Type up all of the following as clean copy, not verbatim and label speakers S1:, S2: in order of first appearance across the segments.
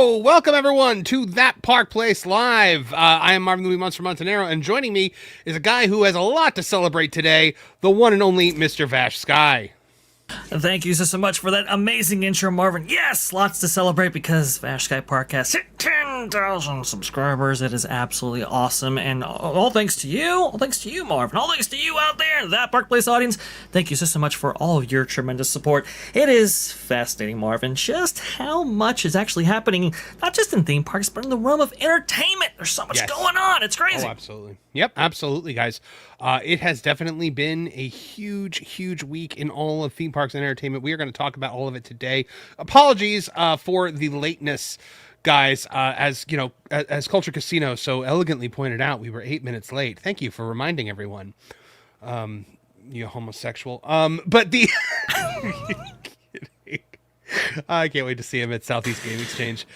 S1: Hello! Welcome, everyone, to That Park Place Live. I am Marvin Louis Monster Montanero, and joining me is a guy who has a lot to celebrate today, the one and only Mr. Vash Sky.
S2: Thank you so much for that amazing intro, Marvin. Yes, lots to celebrate because Vash Sky Parkcast hit 10,000 subscribers. It is absolutely awesome, and all thanks to you. All thanks to you, Marvin. All thanks to you out there, that Park Place audience. Thank you so much for all of your tremendous support. It is fascinating, Marvin, just how much is actually happening, not just in theme parks, but in the realm of entertainment. There's so much going on. It's crazy.
S1: Oh, absolutely. Yep, absolutely, guys. It has definitely been a huge week in all of theme parks and entertainment. We are going to talk about all of it today. Apologies for the lateness, guys. As you know, as Culture Casino so elegantly pointed out, we were 8 minutes late. Thank you for reminding everyone. You homosexual. But the I can't wait to see him at Southeast Game Exchange.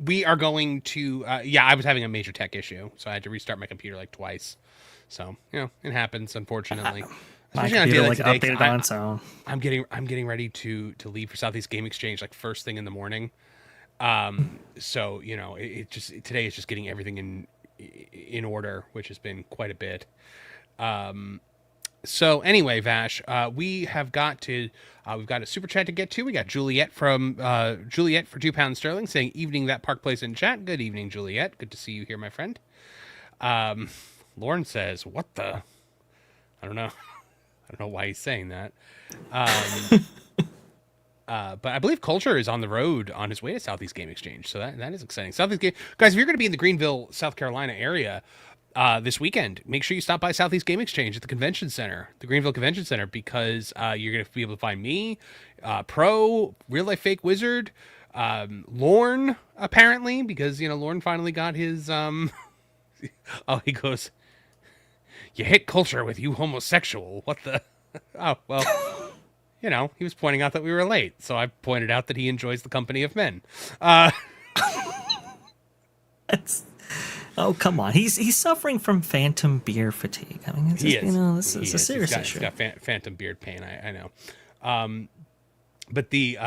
S1: We are going to, I was having a major tech issue, so I had to restart my computer like twice. So, it happens, unfortunately.
S2: My computer updated on its own.
S1: I'm getting ready to leave for Southeast Game Exchange like first thing in the morning. So, today is just getting everything in order, which has been quite a bit. So anyway, Vash, we've got a super chat to get to. We got Juliet from Juliet for £2 sterling saying, "Evening, That Park Place in chat." Good evening, Juliet. Good to see you here, my friend. Lauren says, "What the?" I don't know. I don't know why he's saying that. But I believe Culture is on the road on his way to Southeast Game Exchange, so that is exciting. Southeast Game, guys, if you're going to be in the Greenville, South Carolina area this weekend, make sure you stop by Southeast Game Exchange at the convention center, the Greenville Convention Center, because you're going to be able to find me, Pro, Real Life Fake Wizard, Lorne, apparently, because, Lorne finally got his, he goes, "You hit Culture with you homosexual. What the?" Oh, well, he was pointing out that we were late, so I pointed out that he enjoys the company of men.
S2: Oh, come on. He's suffering from phantom beer fatigue. I mean, this is a serious issue.
S1: He's got phantom beard pain, I know. But the...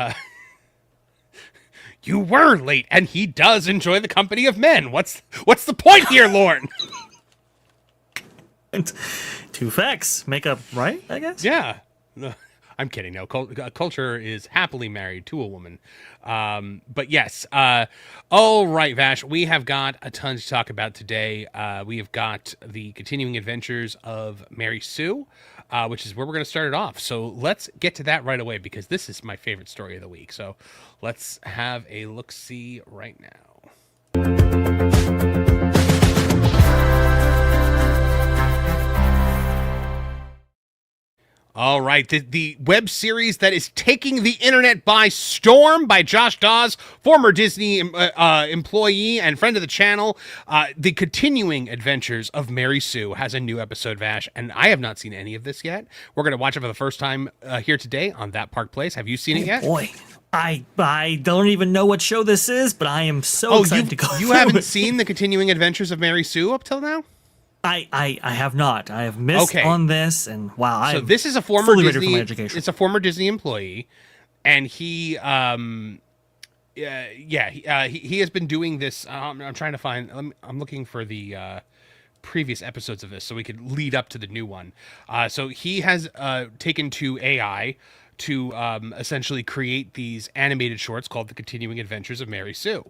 S1: you were late, and he does enjoy the company of men. What's the point here, Lorne?
S2: Two facts make up right, I guess?
S1: Yeah. I'm kidding. No, Culture is happily married to a woman. But yes. All right, Vash, we have got a ton to talk about today. We have got the continuing adventures of Mary Sue, which is where we're going to start it off. So let's get to that right away, because this is my favorite story of the week. So let's have a look-see right now. All right, the web series that is taking the internet by storm by Josh Dawes, former Disney employee and friend of the channel. The Continuing Adventures of Mary Sue has a new episode, Vash, and I have not seen any of this yet. We're going to watch it for the first time here today on That Park Place. Have you seen it yet?
S2: Boy, I don't even know what show this is, but I am so excited to go
S1: you haven't seen The Continuing Adventures of Mary Sue up till now?
S2: I have not. I have missed on this, and wow.
S1: So this is a former Disney. It's a former Disney employee, and he has been doing this. I'm trying to find. I'm looking for the previous episodes of this so we could lead up to the new one. So he has taken to AI to essentially create these animated shorts called The Continuing Adventures of Mary Sue,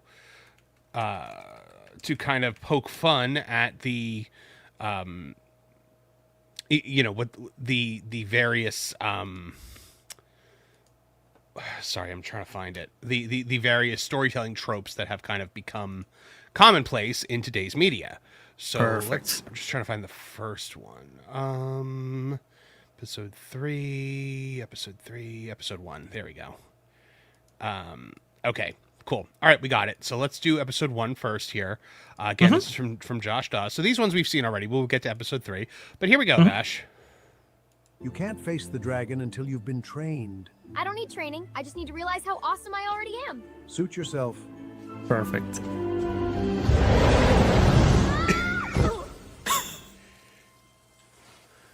S1: to kind of poke fun at the what the various sorry, I'm trying to find it, the various storytelling tropes that have kind of become commonplace in today's media. So I'm just trying to find the first one. Episode 1. There we go. Okay. Cool. All right, we got it. So let's do episode 1 first here. Again, this is from Josh Dawes. So these ones we've seen already. We'll get to episode 3. But here we go, Vash.
S3: You can't face the dragon until you've been trained.
S4: I don't need training. I just need to realize how awesome I already am.
S3: Suit yourself.
S2: Perfect.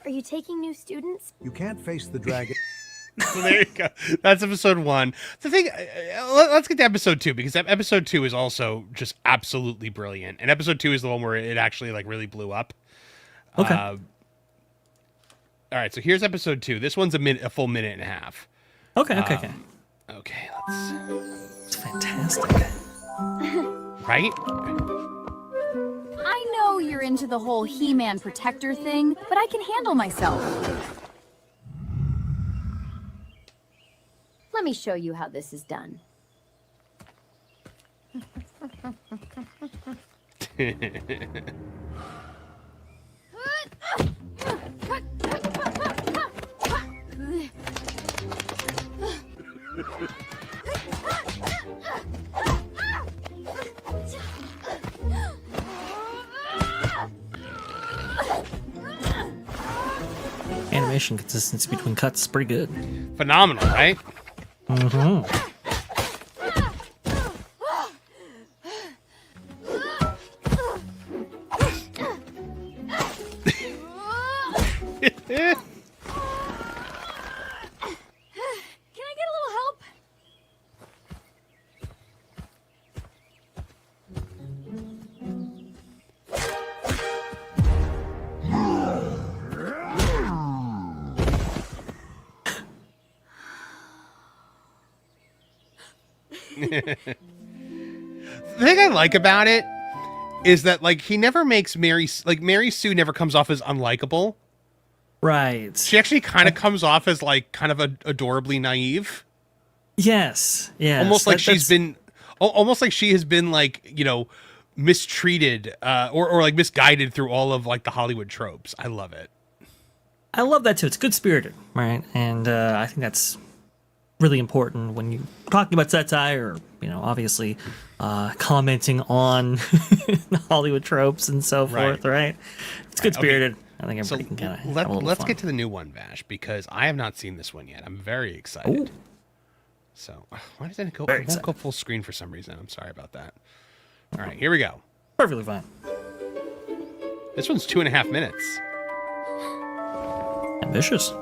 S4: Are you taking new students?
S3: You can't face the dragon.
S1: So there you go. That's episode 1. The thing, let's get to episode 2, because episode 2 is also just absolutely brilliant. And episode 2 is the one where it actually like really blew up.
S2: Okay.
S1: All right, so here's episode 2. This one's a full minute and a half.
S2: Okay.
S1: Okay, let's.
S2: It's fantastic.
S1: Right?
S5: I know you're into the whole He-Man protector thing, but I can handle myself.
S4: Let me show you how this is done.
S2: Animation consistency between cuts is pretty good.
S1: Phenomenal, right?
S2: Mm-hmm.
S5: Can I get a little help?
S1: The thing I like about it is that like he never makes Mary Sue never comes off as unlikable.
S2: Right.
S1: She actually kind of comes off as like kind of adorably naive.
S2: Yes.
S1: Almost like almost like she has been like, you know, mistreated or like misguided through all of like the Hollywood tropes. I love it.
S2: I love that too. It's good spirited, right? And I think that's really important when you're talking about satire or, you know, obviously commenting on Hollywood tropes and so forth, right? It's good spirited. Okay. I think everybody can kind of
S1: let's get to the new one, Vash, because I have not seen this one yet. I'm very excited.
S2: Ooh.
S1: So why doesn't it go? It won't go full screen for some reason. I'm sorry about that. All right, here we go.
S2: Perfectly fine.
S1: This one's 2.5 minutes.
S2: Ambitious.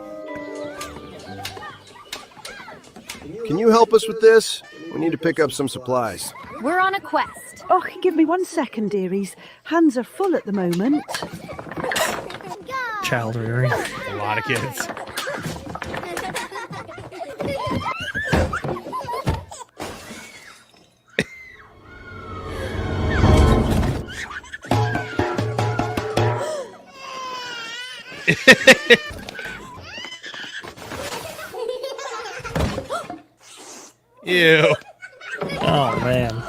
S6: Can you help us with this? We need to pick up some supplies.
S4: We're on a quest.
S7: Oh, give me 1 second, dearies. Hands are full at the moment.
S2: Child rearing.
S1: A lot of kids. Ew.
S2: Oh, man.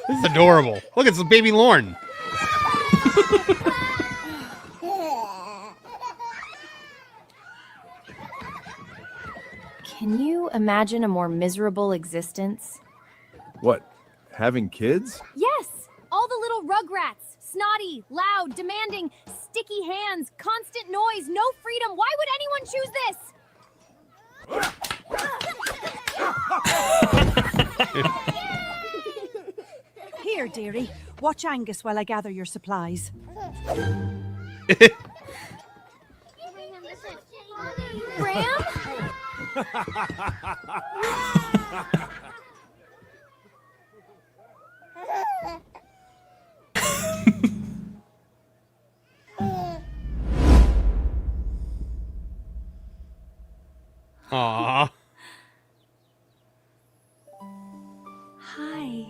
S1: This is adorable. Look, it's baby Lorne.
S4: Can you imagine a more miserable existence?
S6: What? Having kids?
S4: Yes! All the little rugrats. Snotty, loud, demanding, sticky hands, constant noise, no freedom. Why would anyone choose this?
S7: Here, dearie. Watch Angus while I gather your supplies.
S4: Bram?
S1: Aww.
S7: Hi.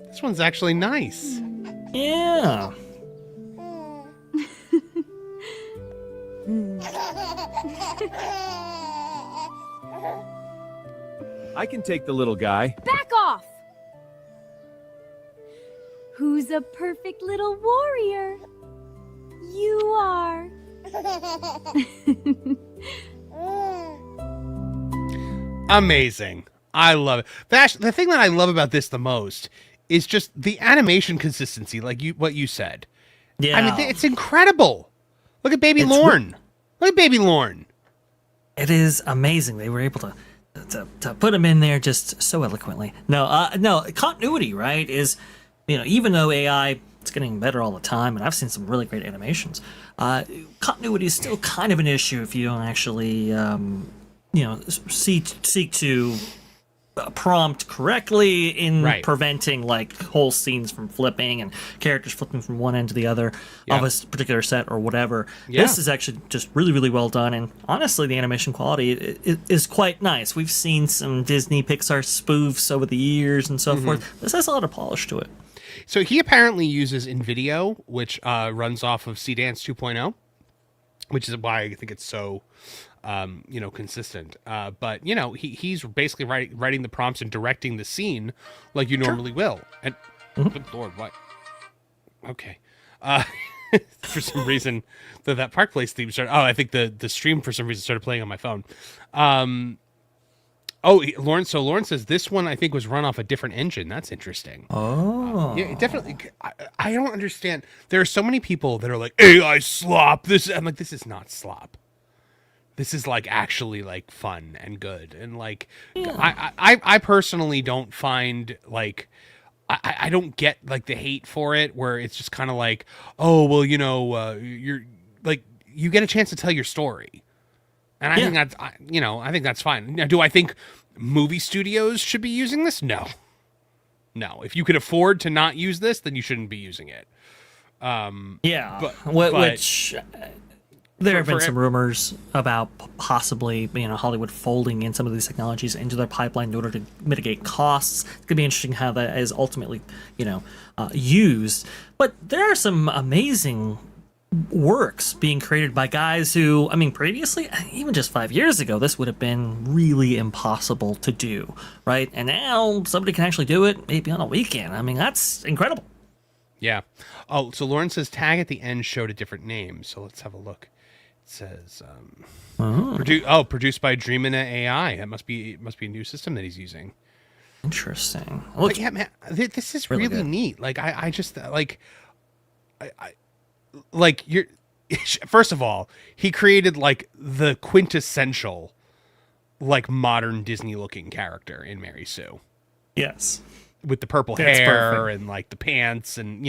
S1: This one's actually nice.
S2: Yeah.
S6: I can take the little guy.
S4: Back off! Who's a perfect little warrior? You are.
S1: Amazing. I love it. Vash, the thing that I love about this the most is just the animation consistency, like what you said.
S2: Yeah.
S1: I mean, it's incredible. Look at baby Lorne. Look at baby Lorne.
S2: It is amazing. They were able to to put them in there just so eloquently. No, continuity, right, is, even though AI is getting better all the time, and I've seen some really great animations, continuity is still kind of an issue if you don't actually, seek to prompt correctly in preventing like whole scenes from flipping and characters flipping from one end to the other of a particular set or whatever. This is actually just really, really well done, and honestly the animation quality is quite nice. We've seen some Disney Pixar spoofs over the years and so forth. This has a lot of polish to it.
S1: So he apparently uses NVIDIA, which runs off of CDance 2.0, which is why I think it's so consistent. But he's basically writing the prompts and directing the scene like you normally will. And good Lord, what? Okay. For some reason that Park Place theme started. Oh, I think the stream for some reason started playing on my phone. Lauren says this one I think was run off a different engine. That's interesting. Yeah, definitely. I don't understand. There are so many people that are like AI slop. I'm like, this is not slop. This is like actually like fun and good, and like I personally don't find like I don't get like the hate for it, where it's just kind of like, oh well, you're like, you get a chance to tell your story, and I think that's I think that's fine. Now, do I think movie studios should be using this? No. If you can afford to not use this, then you shouldn't be using it.
S2: Which. There have been some rumors about possibly, Hollywood folding in some of these technologies into their pipeline in order to mitigate costs. It's gonna be interesting how that is ultimately, used. But there are some amazing works being created by guys who, previously, even just 5 years ago, this would have been really impossible to do, right? And now somebody can actually do it, maybe on a weekend. That's incredible.
S1: Yeah. Oh, so Lauren says tag at the end showed a different name. So let's have a look. It says produced by Dreamina AI. It must be a new system that he's using.
S2: Interesting.
S1: But yeah, man, this is really neat. Like I just like you're first of all, he created like the quintessential like modern Disney looking character in Mary Sue.
S2: Yes.
S1: With the purple hair and like the pants, and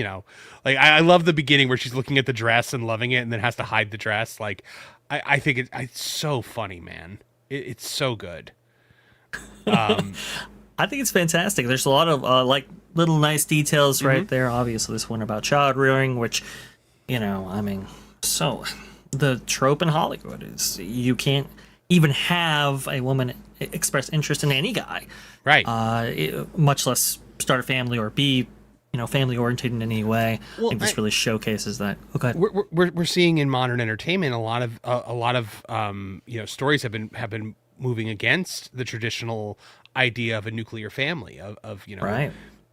S1: like I love the beginning where she's looking at the dress and loving it and then has to hide the dress. Like I think it's so funny, man. It's so good.
S2: I think it's fantastic. There's a lot of like little nice details right there. Obviously this one about child rearing, which so the trope in Hollywood is you can't even have a woman express interest in any guy, right? Much less start a family or be, family oriented in any way. I think this really showcases that. Okay,
S1: we're seeing in modern entertainment a lot of stories have been moving against the traditional idea of a nuclear family of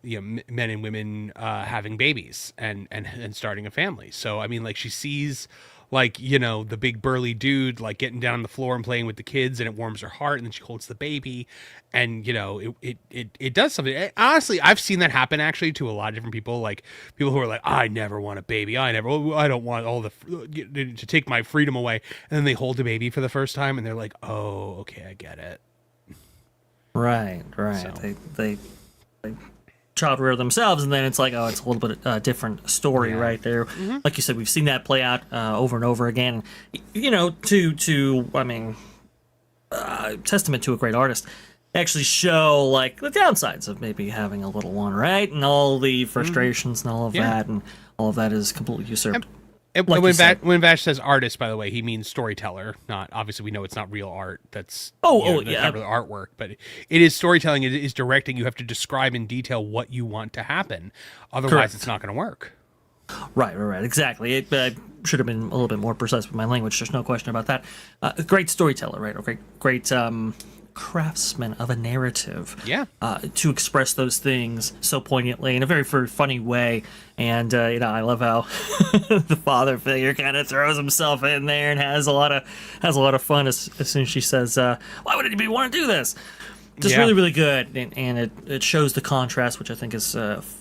S1: men and women having babies and starting a family. So like she sees like the big burly dude like getting down on the floor and playing with the kids, and it warms her heart, and then she holds the baby, and it does something. Honestly, I've seen that happen actually to a lot of different people, like people who are like, I never want a baby, I don't want all the to take my freedom away, and then they hold a baby for the first time and they're like, oh okay, I get it.
S2: Right. So. They child rear themselves, and then it's like, it's a little bit different story right there. Like you said, we've seen that play out over and over again. Testament to a great artist. Actually show like the downsides of maybe having a little one, right? And all the frustrations and all of that, and all of that is completely usurped.
S1: When Vash says artist, by the way, he means storyteller. Not obviously, we know it's not real art. That's not really artwork, but it is storytelling. It is directing. You have to describe in detail what you want to happen, otherwise it's not going to work.
S2: Right, exactly. It should have been a little bit more precise with my language. There's no question about that. A great storyteller, right? Okay, great craftsman of a narrative. To express those things so poignantly in a very, very funny way. And I love how the father figure kind of throws himself in there and has a lot of fun as soon as she says, "Why would anybody want to do this?" Just really, really good, and it shows the contrast, which I think is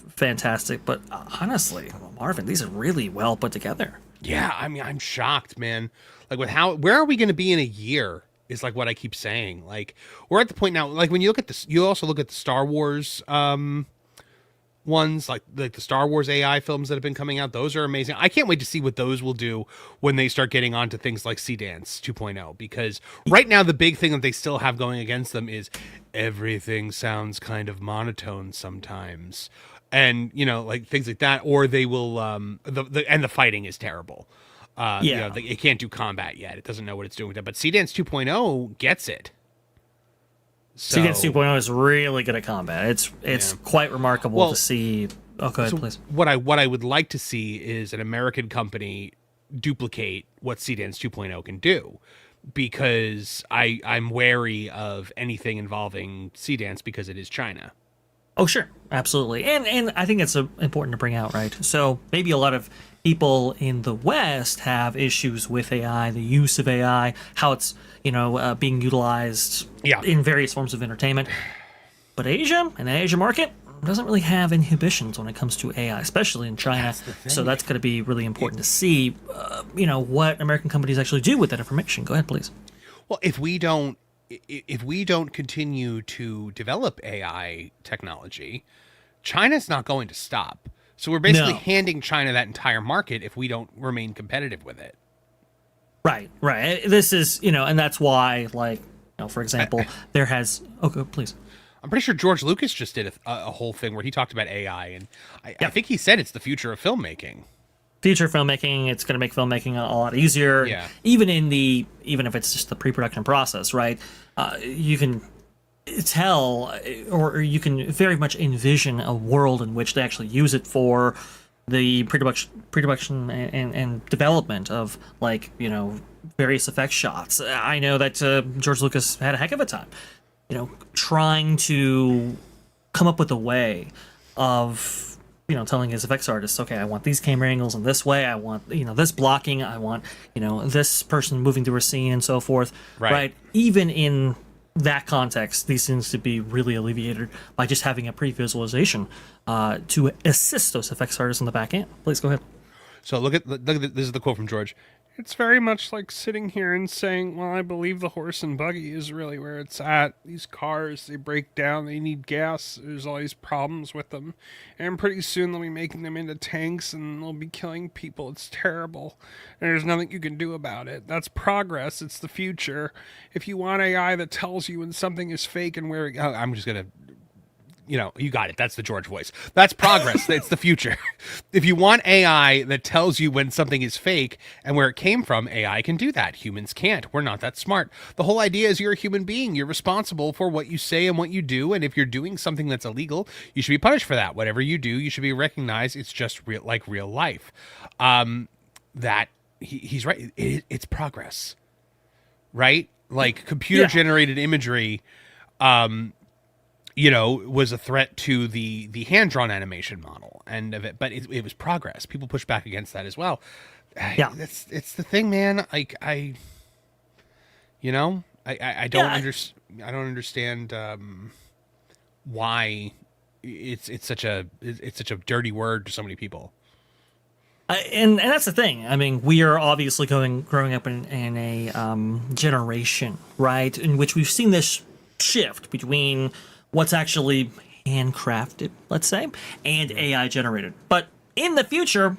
S2: fantastic. But honestly, Marvin, these are really well put together.
S1: Yeah, I'm shocked, man. Like where are we going to be in a year is like what I keep saying. Like we're at the point now, like when you look at this, you also look at the Star Wars ones, like the Star Wars AI films that have been coming out. Those are amazing. I can't wait to see what those will do when they start getting onto things like Sea Dance 2.0, because right now the big thing that they still have going against them is everything sounds kind of monotone sometimes. And, you know, like things like that, or they will, the fighting is terrible. You know, it can't do combat yet. It doesn't know what it's doing with that. But Sea Dance 2.0 gets it. So,
S2: Sea Dance 2.0 is really good at combat. It's quite remarkable to see. Oh, go ahead, please.
S1: What I would like to see is an American company duplicate what Sea Dance 2.0 can do, because I'm wary of anything involving Sea Dance because it is China.
S2: Oh, sure. Absolutely. And I think it's important to bring out, right? So maybe a lot of people in the West have issues with AI, the use of AI, how it's, being utilized in various forms of entertainment. But Asia and the Asia market doesn't really have inhibitions when it comes to AI, especially in China. So that's going to be really important to see, what American companies actually do with that information. Go ahead, please.
S1: Well, if we don't continue to develop AI technology, China's not going to stop. So we're basically handing China that entire market if we don't remain competitive with it.
S2: Right. This is, and that's why, like, for example, there has... Oh, go, please.
S1: I'm pretty sure George Lucas just did a whole thing where he talked about AI, and I think he said it's the future of filmmaking.
S2: Future filmmaking, it's going to make filmmaking a lot easier. Yeah. Even if it's just the pre-production process, right? You can tell, or you can very much envision a world in which they actually use it for the pre-production and development of, like, various effects shots. I know that George Lucas had a heck of a time, trying to come up with a way of telling his effects artists, okay, I want these camera angles in this way, I want, this blocking, I want, this person moving through a scene and so forth, right? Even in that context, these things to be really alleviated by just having a pre-visualization to assist those effects artists in the back end. Please go ahead.
S1: So look at this is the quote from George. It's very much like sitting here and saying, well, I believe the horse and buggy is really where it's at. These cars, they break down, they need gas, there's all these problems with them. And pretty soon they'll be making them into tanks and they'll be killing people. It's terrible. And there's nothing you can do about it. That's progress. It's the future. If you want AI that tells you when something is fake and where... I'm just going to... you got it. That's the George voice. That's progress. It's the future. If you want AI that tells you when something is fake and where it came from, AI can do that. Humans can't. We're not that smart. The whole idea is you're a human being. You're responsible for what you say and what you do. And if you're doing something that's illegal, you should be punished for that. Whatever you do, you should be recognized. It's just real life. He's right. It's progress, right? Like computer generated imagery, was a threat to the hand-drawn animation model and of it, but it was progress. People push back against that as well. It's the thing, man. Like I don't understand why it's such a dirty word to so many people.
S2: And that's the thing. I mean, we are obviously growing up in a generation, right, in which we've seen this shift between what's actually handcrafted, let's say, and AI generated. But in the future,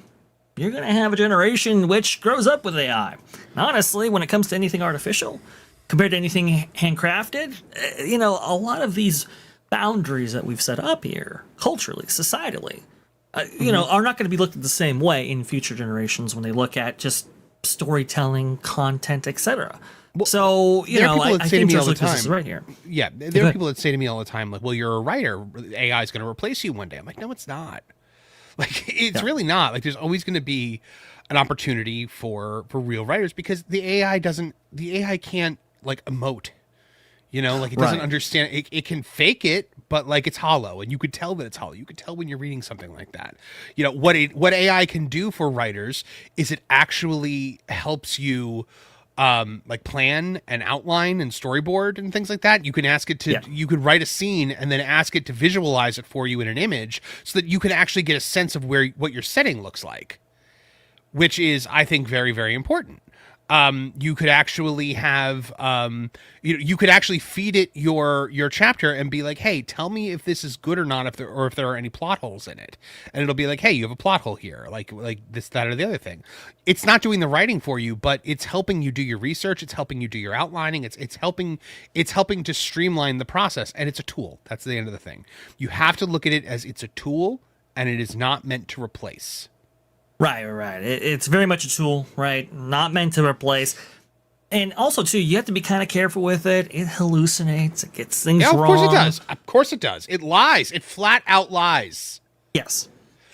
S2: you're going to have a generation which grows up with AI. And honestly, when it comes to anything artificial, compared to anything handcrafted, a lot of these boundaries that we've set up here, culturally, societally, are not going to be looked at the same way in future generations when they look at just storytelling, content, etc. Well, so, I think George Lucas is right here.
S1: Yeah, there are people that say to me all the time, like, well, you're a writer. AI is going to replace you one day. I'm like, no, it's not. Like, it's really not. Like, there's always going to be an opportunity for real writers because the AI can't, like, emote. Like, it doesn't understand. It can fake it, but, like, it's hollow, and you could tell that it's hollow. You could tell when you're reading something like that. What AI can do for writers is it actually helps you like plan and outline and storyboard and things like that. You can ask it to, you could write a scene and then ask it to visualize it for you in an image so that you can actually get a sense of what your setting looks like, which is, I think, very, very important. You could actually have you could actually feed it your chapter and be like, hey, tell me if this is good or not, if there are any plot holes in it, and it'll be like, hey, you have a plot hole here, like this, that, or the other thing. It's not doing the writing for you, but it's helping you do your research. It's helping you do your outlining. It's helping to streamline the process, and it's a tool. That's the end of the thing. You have to look at it as it's a tool, and it is not meant to replace.
S2: Right. It's very much a tool, right? Not meant to replace. And also, too, you have to be kind of careful with it. It hallucinates. It gets things wrong.
S1: Of course it does. Of course it does. It lies. It flat out lies.
S2: Yes.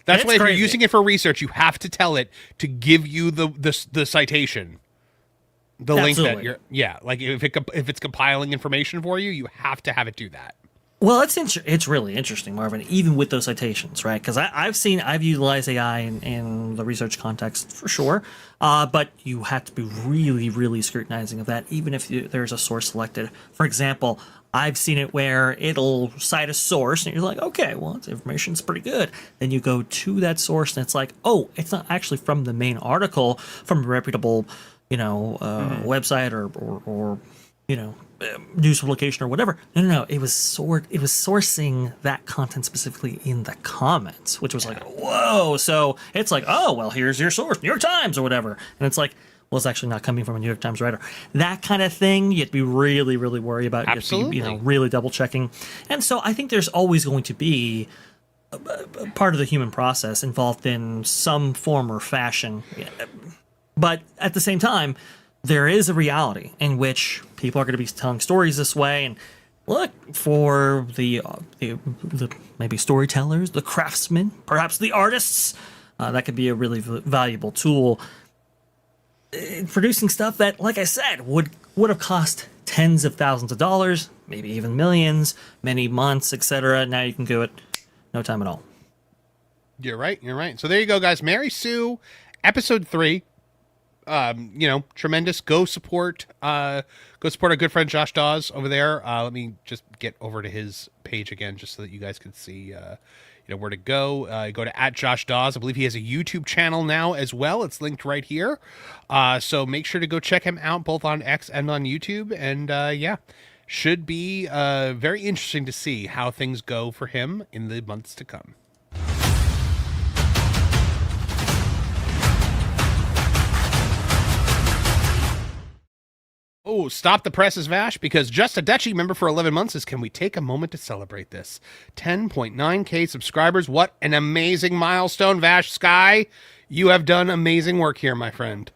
S1: That's why if you're using it for research, you have to tell it to give you the citation, the link that you're. Yeah, like if it's compiling information for you, you have to have it do that.
S2: Well, it's really interesting, Marvin, even with those citations, right? Because I've utilized AI in the research context for sure, but you have to be really, really scrutinizing of that, even if there's a source selected. For example, I've seen it where it'll cite a source, and you're like, okay, well, its information's pretty good. Then you go to that source, and it's like, oh, it's not actually from the main article, from a reputable, website or news publication or whatever. No. It was sourcing that content specifically in the comments, which was like, whoa. So it's like, oh, well, here's your source, New York Times or whatever. And it's like, well, it's actually not coming from a New York Times writer. That kind of thing, you have to be really, really worried about.
S1: Absolutely.
S2: You have to be, really double checking. And so I think there's always going to be a part of the human process involved in some form or fashion. But at the same time, there is a reality in which people are going to be telling stories this way. And look, for the maybe storytellers, the craftsmen, perhaps the artists, that could be a really valuable tool in producing stuff that, like I said, would have cost tens of thousands of dollars, maybe even millions, many months, etc. Now you can do it no time at all.
S1: You're right. So there you go, guys. Mary Sue, episode 3. Tremendous. Go support our good friend Josh Dawes over there. Let me just get over to his page again, just so that you guys can see, where to go. Go to @JoshDawes. I believe he has a YouTube channel now as well. It's linked right here. So make sure to go check him out both on X and on YouTube. And should be very interesting to see how things go for him in the months to come. Oh, stop the presses, Vash, because Just a Dutchie member for 11 months says, can we take a moment to celebrate this? 10.9K subscribers. What an amazing milestone, Vash Sky. You have done amazing work here, my friend.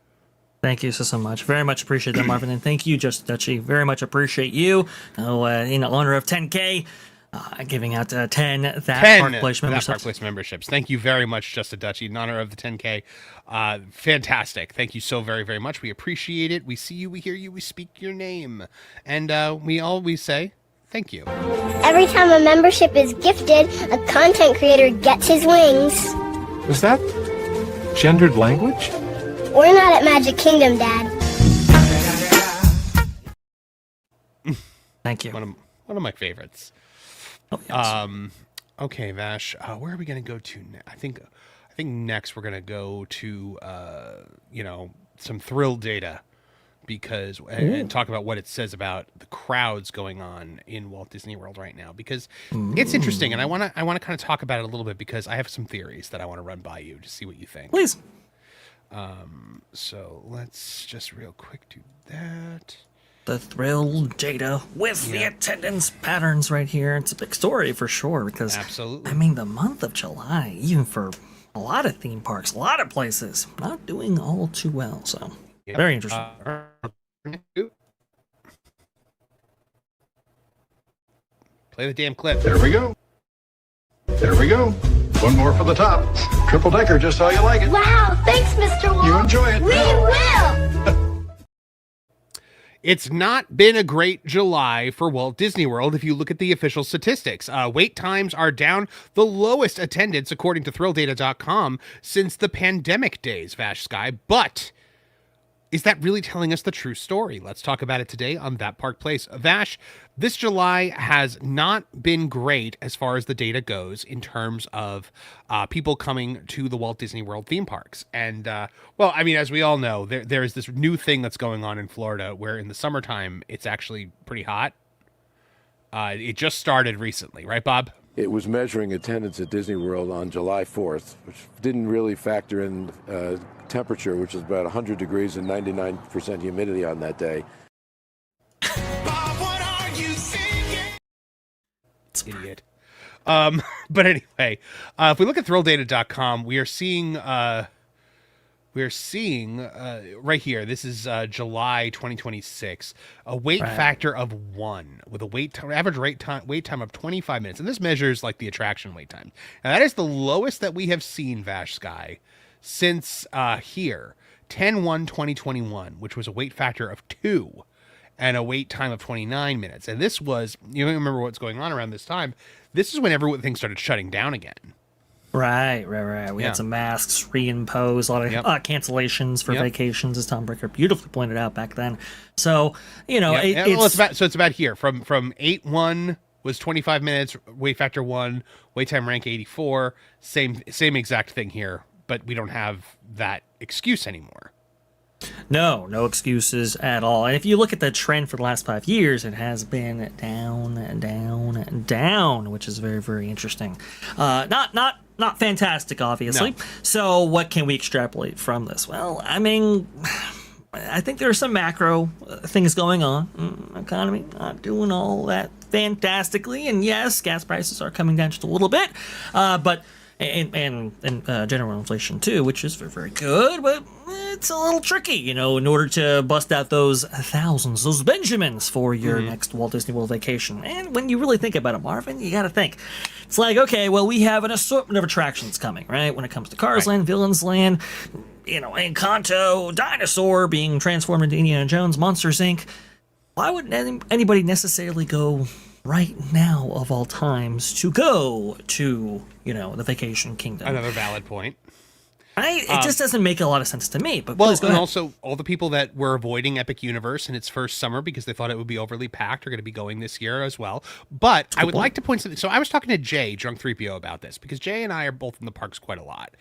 S2: Thank you so much. Very much appreciate that, Marvin. And thank you, Just a Dutchie. Very much appreciate you. In honor of 10K, giving out 10 Park Place memberships.
S1: Park Place memberships. Thank you very much, Just a Dutchie, in honor of the 10K. Fantastic. Thank you so very, very much. We appreciate it. We see you, we hear you, we speak your name. And we always say thank you.
S8: Every time a membership is gifted, a content creator gets his wings.
S9: Is that gendered language?
S8: We're not at Magic Kingdom, Dad.
S2: Thank you.
S1: One of my favorites.
S2: Oh, yes.
S1: Okay, Vash, where are we going to go to next? I think next we're going to go to, some thrill data because and talk about what it says about the crowds going on in Walt Disney World right now, because it's interesting. And I want to kind of talk about it a little bit because I have some theories that I want to run by you to see what you think.
S2: Please.
S1: So let's just real quick do that.
S2: The thrill data with the attendance patterns right here. It's a big story for sure because,
S1: absolutely.
S2: I mean, the month of July, even for a lot of theme parks, a lot of places, not doing all too well. So, very interesting.
S1: Play the damn clip.
S9: There we go. One more for the top. Triple decker, just how you like it.
S8: Wow, thanks, Mr. Walt.
S9: You enjoy it.
S8: We will.
S1: It's not been a great July for Walt Disney World if you look at the official statistics. Wait times are down, the lowest attendance according to ThrillData.com since the pandemic days, Vash Sky. But is that really telling us the true story? Let's talk about it today on That Park Place. Vash, this July has not been great as far as the data goes in terms of people coming to the Walt Disney World theme parks. And, well, I mean, as we all know, there is this new thing that's going on in Florida where in the summertime, it's actually pretty hot. It just started recently, right, Bob?
S10: It was measuring attendance at Disney World on July 4th, which didn't really factor in temperature, which is about 100 degrees and 99% humidity on that day.
S1: Idiot. But anyway, if we look at thrilldata.com, we are seeing right here, this is July 2026, a wait factor of 1 with a average wait time of 25 minutes. And this measures like the attraction wait time. Now that is the lowest that we have seen, Vash Sky, since here, 10/1/2021, which was a wait factor of 2 and a wait time of 29 minutes. And this was, you remember what's going on around this time. This is when everything started shutting down again.
S2: Right. We had some masks reimposed, a lot of cancellations for vacations, as Tom Bricker beautifully pointed out back then. So,
S1: it's about here. From 8/1 was 25 minutes, wait factor 1, wait time rank 84. Same exact thing here, but we don't have that excuse anymore.
S2: No excuses at all. And if you look at the trend for the last 5 years, it has been down, which is very, very interesting. Not fantastic, obviously.
S1: No.
S2: So what can we extrapolate from this? Well, I mean, I think there are some macro things going on. Economy not doing all that fantastically. And yes, gas prices are coming down just a little bit. But general inflation too, which is very, very good, but it's a little tricky, in order to bust out those thousands, those Benjamins for your next Walt Disney World vacation. And when you really think about it, Marvin, you got to think. It's like, okay, well, we have an assortment of attractions coming, right? When it comes to Cars Land, Villains Land, Encanto, Dinosaur being transformed into Indiana Jones, Monsters, Inc. Why would anybody necessarily go right now of all times to go to, the Vacation Kingdom?
S1: Another valid point.
S2: Right? It just doesn't make a lot of sense to me. But
S1: also all the people that were avoiding Epic Universe in its first summer because they thought it would be overly packed are going to be going this year as well. But I would like to point something. So I was talking to Jay, Drunk 3PO, about this because Jay and I are both in the parks quite a lot.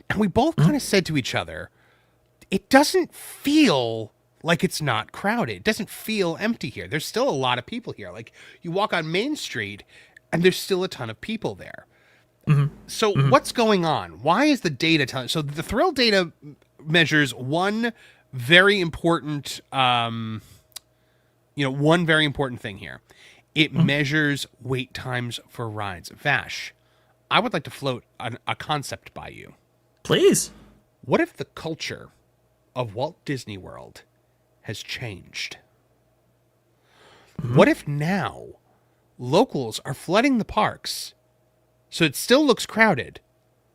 S1: And we both kind of said to each other, it doesn't feel like it's not crowded. It doesn't feel empty here. There's still a lot of people here. Like you walk on Main Street and there's still a ton of people there. So what's going on? Why is the data telling? So the Thrill data measures one very important, one very important thing here. It measures wait times for rides. Vash, I would like to float a concept by you.
S2: Please.
S1: What if the culture of Walt Disney World has changed? What if now locals are flooding the parks so it still looks crowded,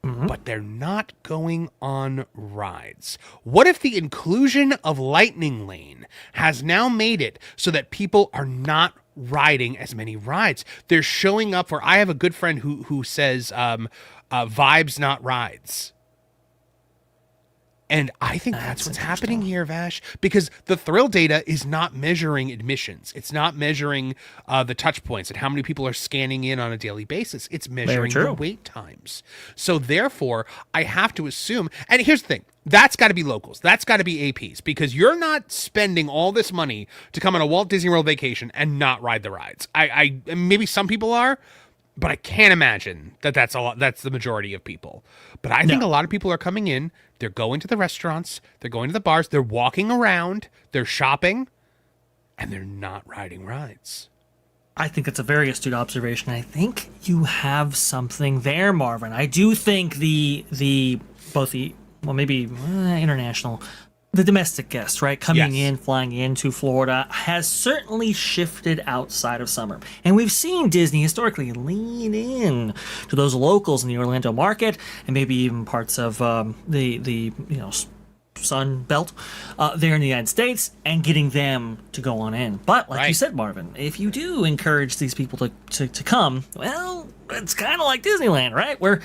S1: but they're not going on rides? What if the inclusion of Lightning Lane has now made it so that people are not riding as many rides? They're showing up for, I have a good friend who says vibes, not rides. And I think that's what's happening here, Vash, because the Thrill data is not measuring admissions. It's not measuring the touch points and how many people are scanning in on a daily basis. It's measuring the wait times. So therefore, I have to assume, and here's the thing, that's got to be locals. That's got to be APs, because you're not spending all this money to come on a Walt Disney World vacation and not ride the rides. I maybe some people are, but I can't imagine that's a lot. That's the majority of people. But I think a lot of people are coming in. They're going to the restaurants. They're going to the bars. They're walking around. They're shopping, and they're not riding rides.
S2: I think that's a very astute observation. I think you have something there, Marvin. I do think international, the domestic guests, right, coming in, flying into Florida, has certainly shifted outside of summer. And we've seen Disney historically lean in to those locals in the Orlando market and maybe even parts of the Sun Belt there in the United States, and getting them to go on in. But like you said, Marvin, if you do encourage these people to come, well, it's kind of like Disneyland, right? Where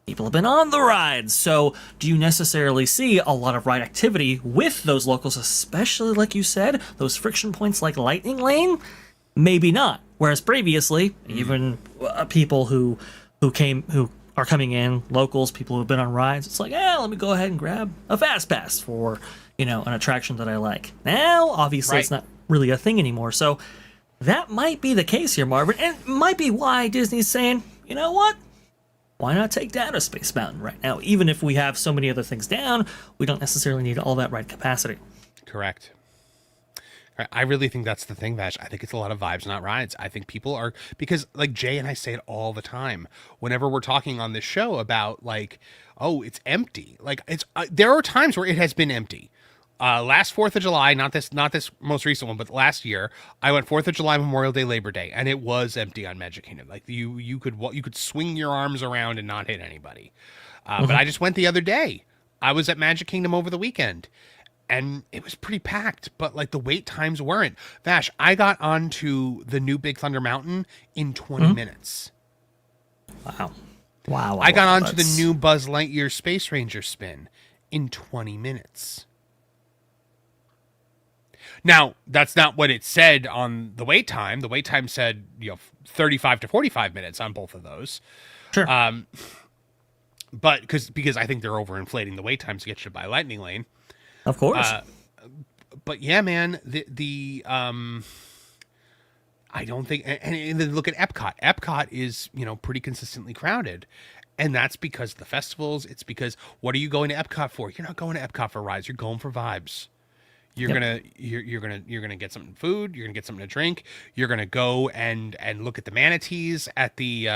S2: People have been on the rides. So do you necessarily see a lot of ride activity with those locals, especially like you said, those friction points like Lightning Lane? Maybe not. Whereas previously, even people who are coming in, locals, people who've been on rides, it's like, let me go ahead and grab a fast pass for, an attraction that I like. Now, obviously, it's not really a thing anymore. So that might be the case here, Marvin, and it might be why Disney's saying, you know what? Why not take down a Space Mountain right now? Even if we have so many other things down, we don't necessarily need all that ride capacity.
S1: Correct. I really think that's the thing, Vash. I think it's a lot of vibes, not rides. I think people are, because like Jay and I say it all the time, whenever we're talking on this show about like, oh, it's empty. Like there are times where it has been empty. Last 4th of July, not this most recent one, but last year, I went 4th of July, Memorial Day, Labor Day, and it was empty on Magic Kingdom. Like you could swing your arms around and not hit anybody. But I just went the other day. I was at Magic Kingdom over the weekend, and it was pretty packed, but like the wait times weren't. Vash, I got onto the new Big Thunder Mountain in 20 minutes.
S2: Wow.
S1: I got onto the new Buzz Lightyear Space Ranger spin in 20 minutes. Now, that's not what it said on the wait time. The wait time said, 35 to 45 minutes on both of those.
S2: Sure.
S1: But because I think they're overinflating the wait times to get you by Lightning Lane.
S2: Of course.
S1: But yeah, man, I don't think, and then look at Epcot. Epcot is, pretty consistently crowded. And that's because of the festivals. It's because, what are you going to Epcot for? You're not going to Epcot for rides. You're going for vibes. You're gonna get some food. You're gonna get something to drink. You're gonna go and look at the manatees at the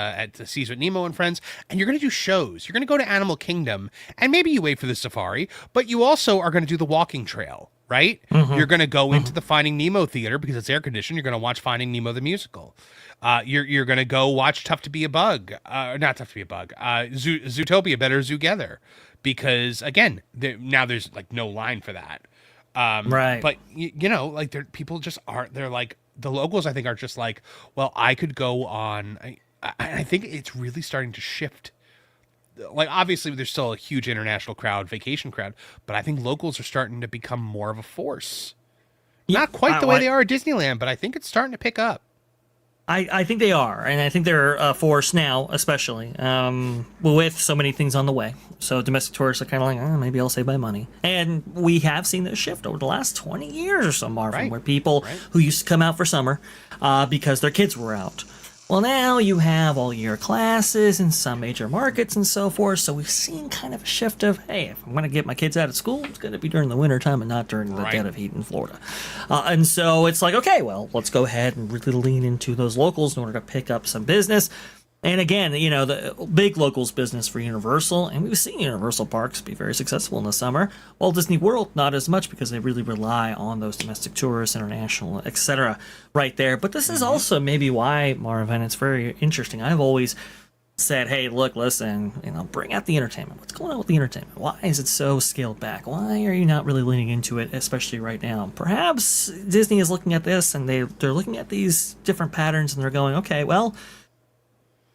S1: Seas with Nemo and Friends, and you're gonna do shows. You're gonna go to Animal Kingdom, and maybe you wait for the safari, but you also are gonna do the walking trail, right? You're gonna go into the Finding Nemo theater because it's air conditioned. You're gonna watch Finding Nemo the musical. You're gonna go watch Tough to Be a Bug, not Tough to Be a Bug, Zootopia Better Zoogether, because again, now there's like no line for that.
S2: Right.
S1: But like people just aren't. They're like, the locals, I think, are just like, well, I could go on. I think it's really starting to shift. Like, obviously, there's still a huge international crowd, vacation crowd, but I think locals are starting to become more of a force. Not quite the way they are at Disneyland, but I think it's starting to pick up.
S2: I think they are, and I think they're a force now, especially with so many things on the way. So domestic tourists are kind of like, maybe I'll save my money. And we have seen this shift over the last 20 years or so, Marvin, where people who used to come out for summer because their kids were out. Well, now you have all year classes in some major markets and so forth. So we've seen kind of a shift of, hey, if I'm going to get my kids out of school, it's going to be during the winter time and not during the dead of heat in Florida. And so it's like, okay, well, let's go ahead and really lean into those locals in order to pick up some business. And again, the big locals business for Universal, and we've seen Universal parks be very successful in the summer. Walt Disney World, not as much because they really rely on those domestic tourists, international, etc. right there. But this is also maybe why, Marvin, it's very interesting. I've always said, hey, look, listen, bring out the entertainment. What's going on with the entertainment? Why is it so scaled back? Why are you not really leaning into it, especially right now? Perhaps Disney is looking at this and they're looking at these different patterns and they're going, okay, well,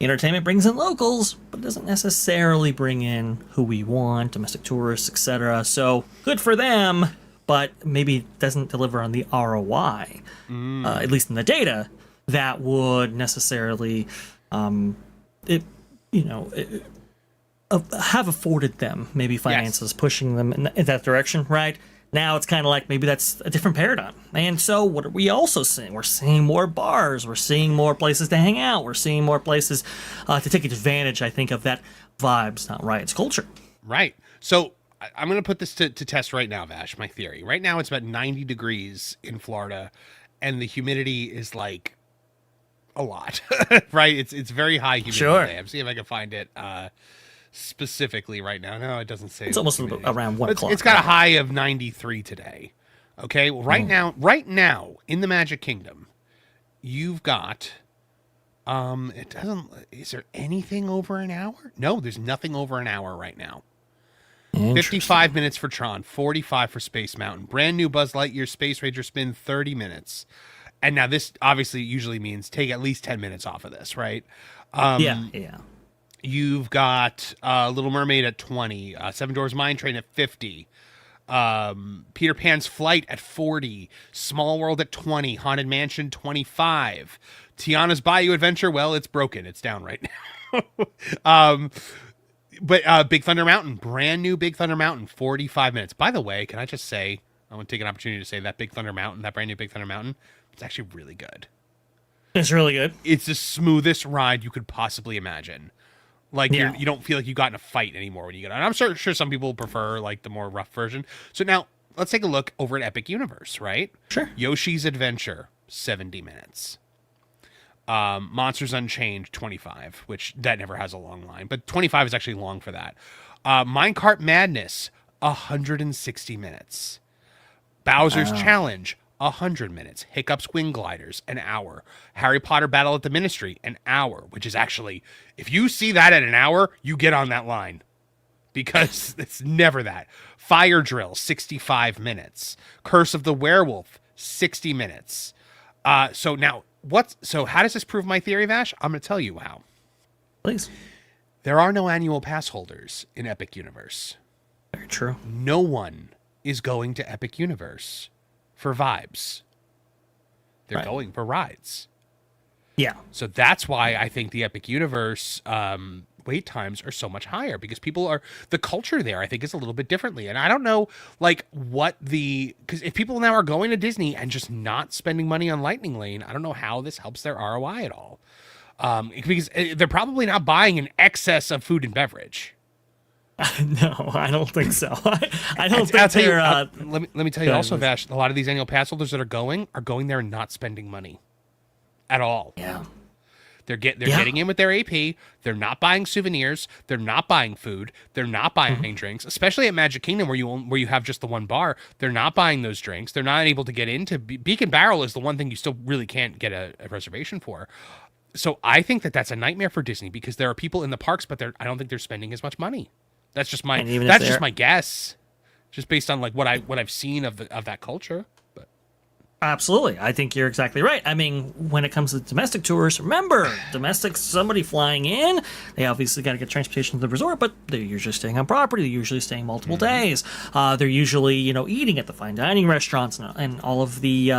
S2: entertainment brings in locals, but doesn't necessarily bring in who we want, domestic tourists, etc. So good for them, but maybe doesn't deliver on the ROI, at least in the data, that would necessarily, have afforded them maybe finances pushing them in that direction, right? Now it's kind of like maybe that's a different paradigm. And so what are we also seeing? We're seeing more bars. We're seeing more places to hang out. We're seeing more places to take advantage, I think, of that vibes, not rides culture.
S1: Right. So I'm going to put this to test right now, Vash, my theory. Right now it's about 90 degrees in Florida, and the humidity is like a lot, right? It's very high humidity today. I'm seeing if I can find it specifically right now. No, it doesn't say.
S2: It's almost around 1 o'clock.
S1: It's got a high of 93 today. Okay, well, right now in the Magic Kingdom, you've got it doesn't. Is there anything over an hour? No, there's nothing over an hour right now. 55 minutes for Tron, 45 for Space Mountain. Brand new Buzz Lightyear Space Ranger spin, 30 minutes. And now this obviously usually means take at least 10 minutes off of this, right?
S2: Yeah.
S1: You've got Little Mermaid at 20, Seven Dwarfs Mine Train at 50, Peter Pan's Flight at 40, Small World at 20, Haunted Mansion 25, Tiana's Bayou Adventure. Well, it's broken. It's down right now. But Big Thunder Mountain, brand new Big Thunder Mountain, 45 minutes. By the way, can I just say, I want to take an opportunity to say that Big Thunder Mountain, that brand new Big Thunder Mountain, it's actually really good.
S2: It's really good.
S1: It's the smoothest ride you could possibly imagine. Like, you don't feel like you got in a fight anymore when you get on. I'm sure some people prefer, like, the more rough version. So now, let's take a look over at Epic Universe, right?
S2: Sure.
S1: Yoshi's Adventure, 70 minutes. Monsters Unchained, 25, which that never has a long line. But 25 is actually long for that. Minecart Madness, 160 minutes. Bowser's Challenge, 100 minutes. Hiccups Wing Gliders, an hour. Harry Potter Battle at the Ministry, an hour, which is actually, if you see that at an hour, you get on that line because it's never that. Fire Drill, 65 minutes. Curse of the Werewolf, 60 minutes. So how does this prove my theory, Vash? I'm going to tell you how.
S2: Please.
S1: There are no annual pass holders in Epic Universe.
S2: Very true.
S1: No one is going to Epic Universe for vibes. They're going for rides.
S2: Yeah.
S1: So that's why I think the Epic Universe wait times are so much higher, because the culture there, I think, is a little bit differently. And I don't know, like, because if people now are going to Disney and just not spending money on Lightning Lane, I don't know how this helps their ROI at all. Because they're probably not buying an excess of food and beverage.
S2: No, I don't think so. I don't think
S1: I'll tell
S2: they're.
S1: Let me tell you also, Vash, a lot of these annual pass holders that are going there and not spending money at all.
S2: Yeah.
S1: They're getting in with their AP. They're not buying souvenirs. They're not buying food. They're not buying drinks, especially at Magic Kingdom where you have just the one bar. They're not buying those drinks. They're not able to get into Beacon Barrel is the one thing you still really can't get a reservation for. So I think that's a nightmare for Disney, because there are people in the parks, but I don't think they're spending as much money. That's just my guess, just based on like what I've seen of that culture. But
S2: absolutely, I think you're exactly right. I mean, when it comes to domestic tourists, remember, somebody flying in, they obviously got to get transportation to the resort, but they're usually staying on property. They're usually staying multiple days. They're usually eating at the fine dining restaurants and all of the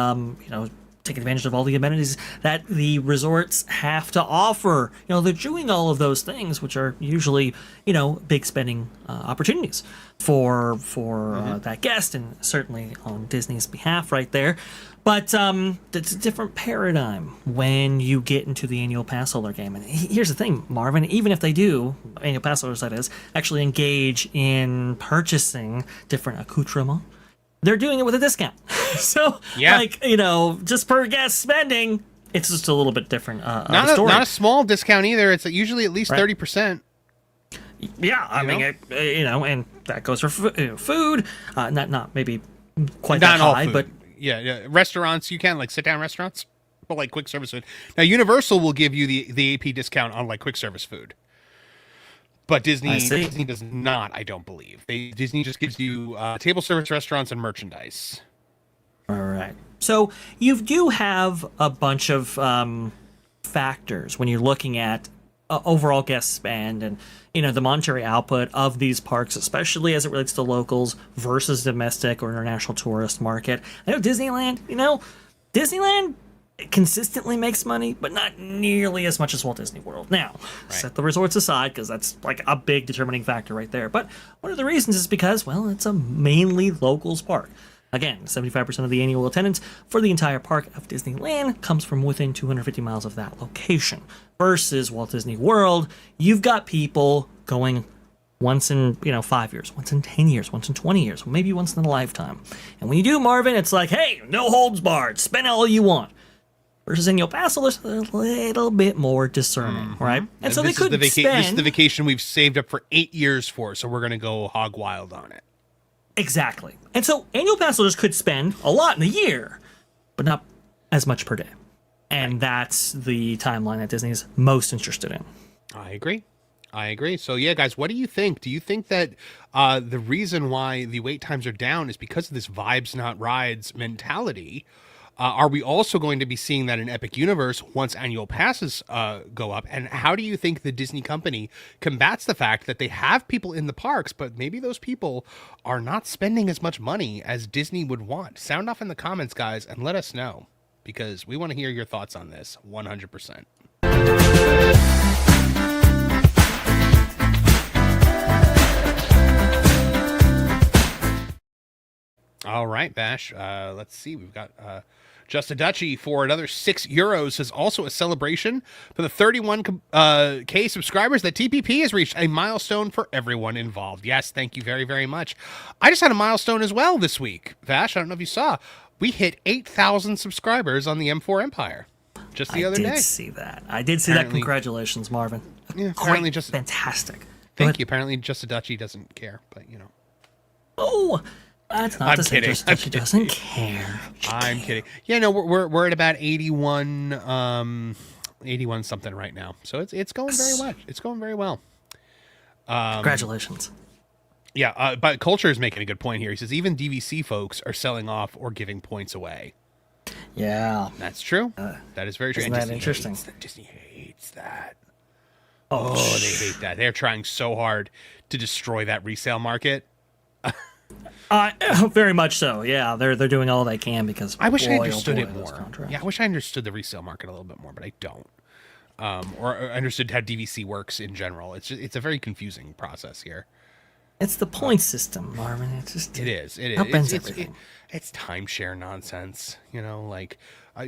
S2: taking advantage of all the amenities that the resorts have to offer. They're doing all of those things, which are usually, big spending opportunities for that guest, and certainly on Disney's behalf right there. But it's a different paradigm when you get into the annual pass holder game. And here's the thing, Marvin, even if they do, annual pass holders that is, actually engage in purchasing different accoutrements, they're doing it with a discount. So, just per guest spending, it's just a little bit different.
S1: Not a small discount either. It's usually at least 30%.
S2: Yeah, I mean, and that goes for food. Not maybe quite that high, but
S1: yeah, restaurants, you can, like, sit down restaurants, but like quick service food. Now, Universal will give you the AP discount on like quick service food. But Disney does not, I don't believe. Disney just gives you table service restaurants and merchandise.
S2: All right. So you do have a bunch of factors when you're looking at overall guest spend and the monetary output of these parks, especially as it relates to locals versus domestic or international tourist market. I know Disneyland consistently makes money, but not nearly as much as Walt Disney World. Now, set the resorts aside, because that's like a big determining factor right there. But one of the reasons is because, well, it's a mainly locals park. Again, 75% of the annual attendance for the entire park of Disneyland comes from within 250 miles of that location. Versus Walt Disney World, you've got people going once in 5 years, once in 10 years, once in 20 years, maybe once in a lifetime. And when you do, Marvin, it's like, hey, no holds barred, spend all you want. Versus annual pass holders, a little bit more discerning, right? And so
S1: this is the vacation we've saved up for 8 years for, so we're going to go hog wild on it.
S2: Exactly. And so annual pass holders could spend a lot in a year, but not as much per day. And that's the timeline that Disney's most interested in.
S1: I agree. So yeah, guys, what do you think? Do you think that the reason why the wait times are down is because of this vibes not rides mentality? Are we also going to be seeing that in Epic Universe once annual passes go up? And how do you think the Disney company combats the fact that they have people in the parks, but maybe those people are not spending as much money as Disney would want? Sound off in the comments, guys, and let us know, because we want to hear your thoughts on this 100%. All right, Bash. Let's see. We've got Just a Duchy for another €6 says also a celebration for the 31K subscribers that TPP has reached, a milestone for everyone involved. Yes, thank you very, very much. I just had a milestone as well this week, Vash. I don't know if you saw. We hit 8,000 subscribers on the M4 Empire just the other day.
S2: I did see that. I did see that. Congratulations, Marvin.
S1: Yeah, apparently just
S2: fantastic.
S1: Thank you. Apparently, Just a Duchy doesn't care, but you know.
S2: Oh. That's not
S1: I'm
S2: to say
S1: kidding.
S2: Just Duchy doesn't care.
S1: I'm kidding. Yeah, no, we're at about 81 something right now. So it's going very well. It's going very well.
S2: Congratulations.
S1: Yeah, but Culture is making a good point here. He says even DVC folks are selling off or giving points away.
S2: Yeah,
S1: that's true. That is very true.
S2: Isn't that interesting?
S1: Disney hates that. Oh, they hate that. They're trying so hard to destroy that resale market.
S2: Very much so. Yeah, they're doing all they can because
S1: I wish I understood it more. Yeah, I wish I understood the resale market a little bit more, but I don't. Or understood how DVC works in general. It's a very confusing process here.
S2: It's the point system, Marvin. It is.
S1: It's timeshare nonsense. You know, like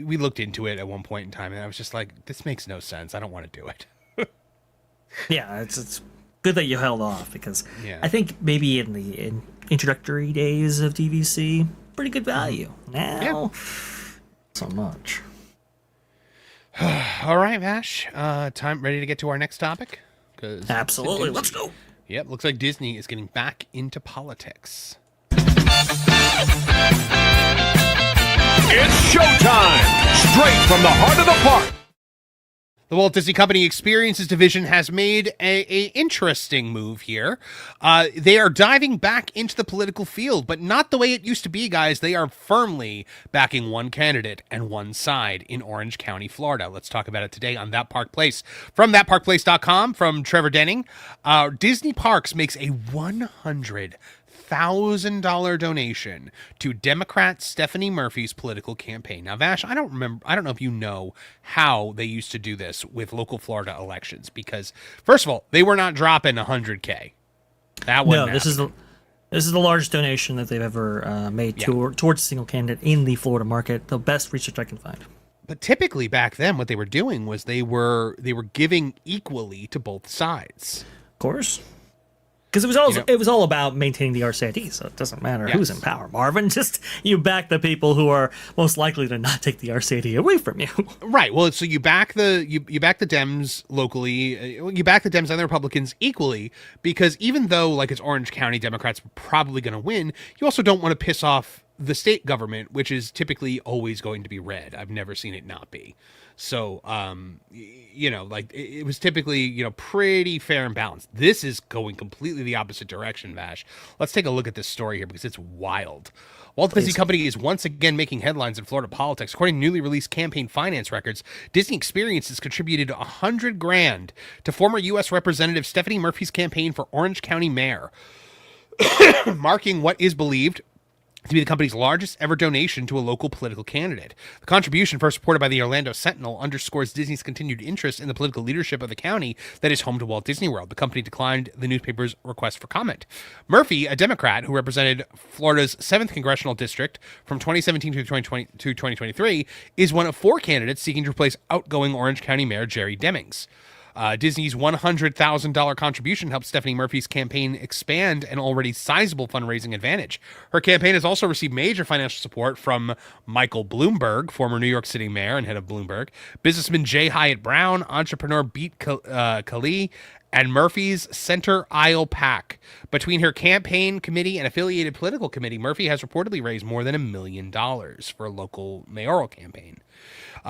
S1: we looked into it at one point in time, and I was just like, this makes no sense. I don't want to do it.
S2: Yeah, it's good that you held off because I think maybe in the introductory days of DVC, pretty good value. Now, so much.
S1: All right, Vash. Time ready to get to our next topic?
S2: Absolutely. Let's go.
S1: Yep. Looks like Disney is getting back into politics.
S11: It's showtime! Straight from the heart of the park.
S1: The Walt Disney Company Experiences Division has made a interesting move here. They are diving back into the political field, but not the way it used to be, guys. They are firmly backing one candidate and one side in Orange County, Florida. Let's talk about it today on That Park Place. From thatparkplace.com, from Trevor Denning, Disney Parks makes a $100,000 donation to Democrat Stephanie Murphy's political campaign. Now, Vash, I don't know if you know how they used to do this with local Florida elections, because first of all, they were not dropping $100K. That wasn't
S2: this is the largest donation that they've ever made towards a single candidate in the Florida market. The best research I can find.
S1: But typically back then, what they were doing was they were giving equally to both sides.
S2: Of course. Because it was all about maintaining the RCID, so it doesn't matter who's in power, Marvin. Just you back the people who are most likely to not take the RCID away from you.
S1: Right. Well, so you back the Dems locally, you back the Dems and the Republicans equally, because even though like it's Orange County, Democrats are probably going to win, you also don't want to piss off the state government, which is typically always going to be red. I've never seen it not be. So, like it was typically, pretty fair and balanced. This is going completely the opposite direction, Vash. Let's take a look at this story here because it's wild. Walt Disney Company is once again making headlines in Florida politics. According to newly released campaign finance records, Disney Experiences contributed $100,000 to former U.S. Representative Stephanie Murphy's campaign for Orange County mayor, marking what is believed to be the company's largest ever donation to a local political candidate. The contribution, first reported by the Orlando Sentinel, underscores Disney's continued interest in the political leadership of the county that is home to Walt Disney World. The company declined the newspaper's request for comment. Murphy, a Democrat who represented Florida's 7th congressional district from 2017 to 2023, is one of 4 candidates seeking to replace outgoing Orange County Mayor Jerry Demings. Disney's $100,000 contribution helped Stephanie Murphy's campaign expand an already sizable fundraising advantage. Her campaign has also received major financial support from Michael Bloomberg, former New York City mayor and head of Bloomberg, businessman J. Hyatt Brown, entrepreneur Beat Kali, and Murphy's Center Aisle PAC. Between her campaign committee and affiliated political committee, Murphy has reportedly raised more than $1 million for a local mayoral campaign.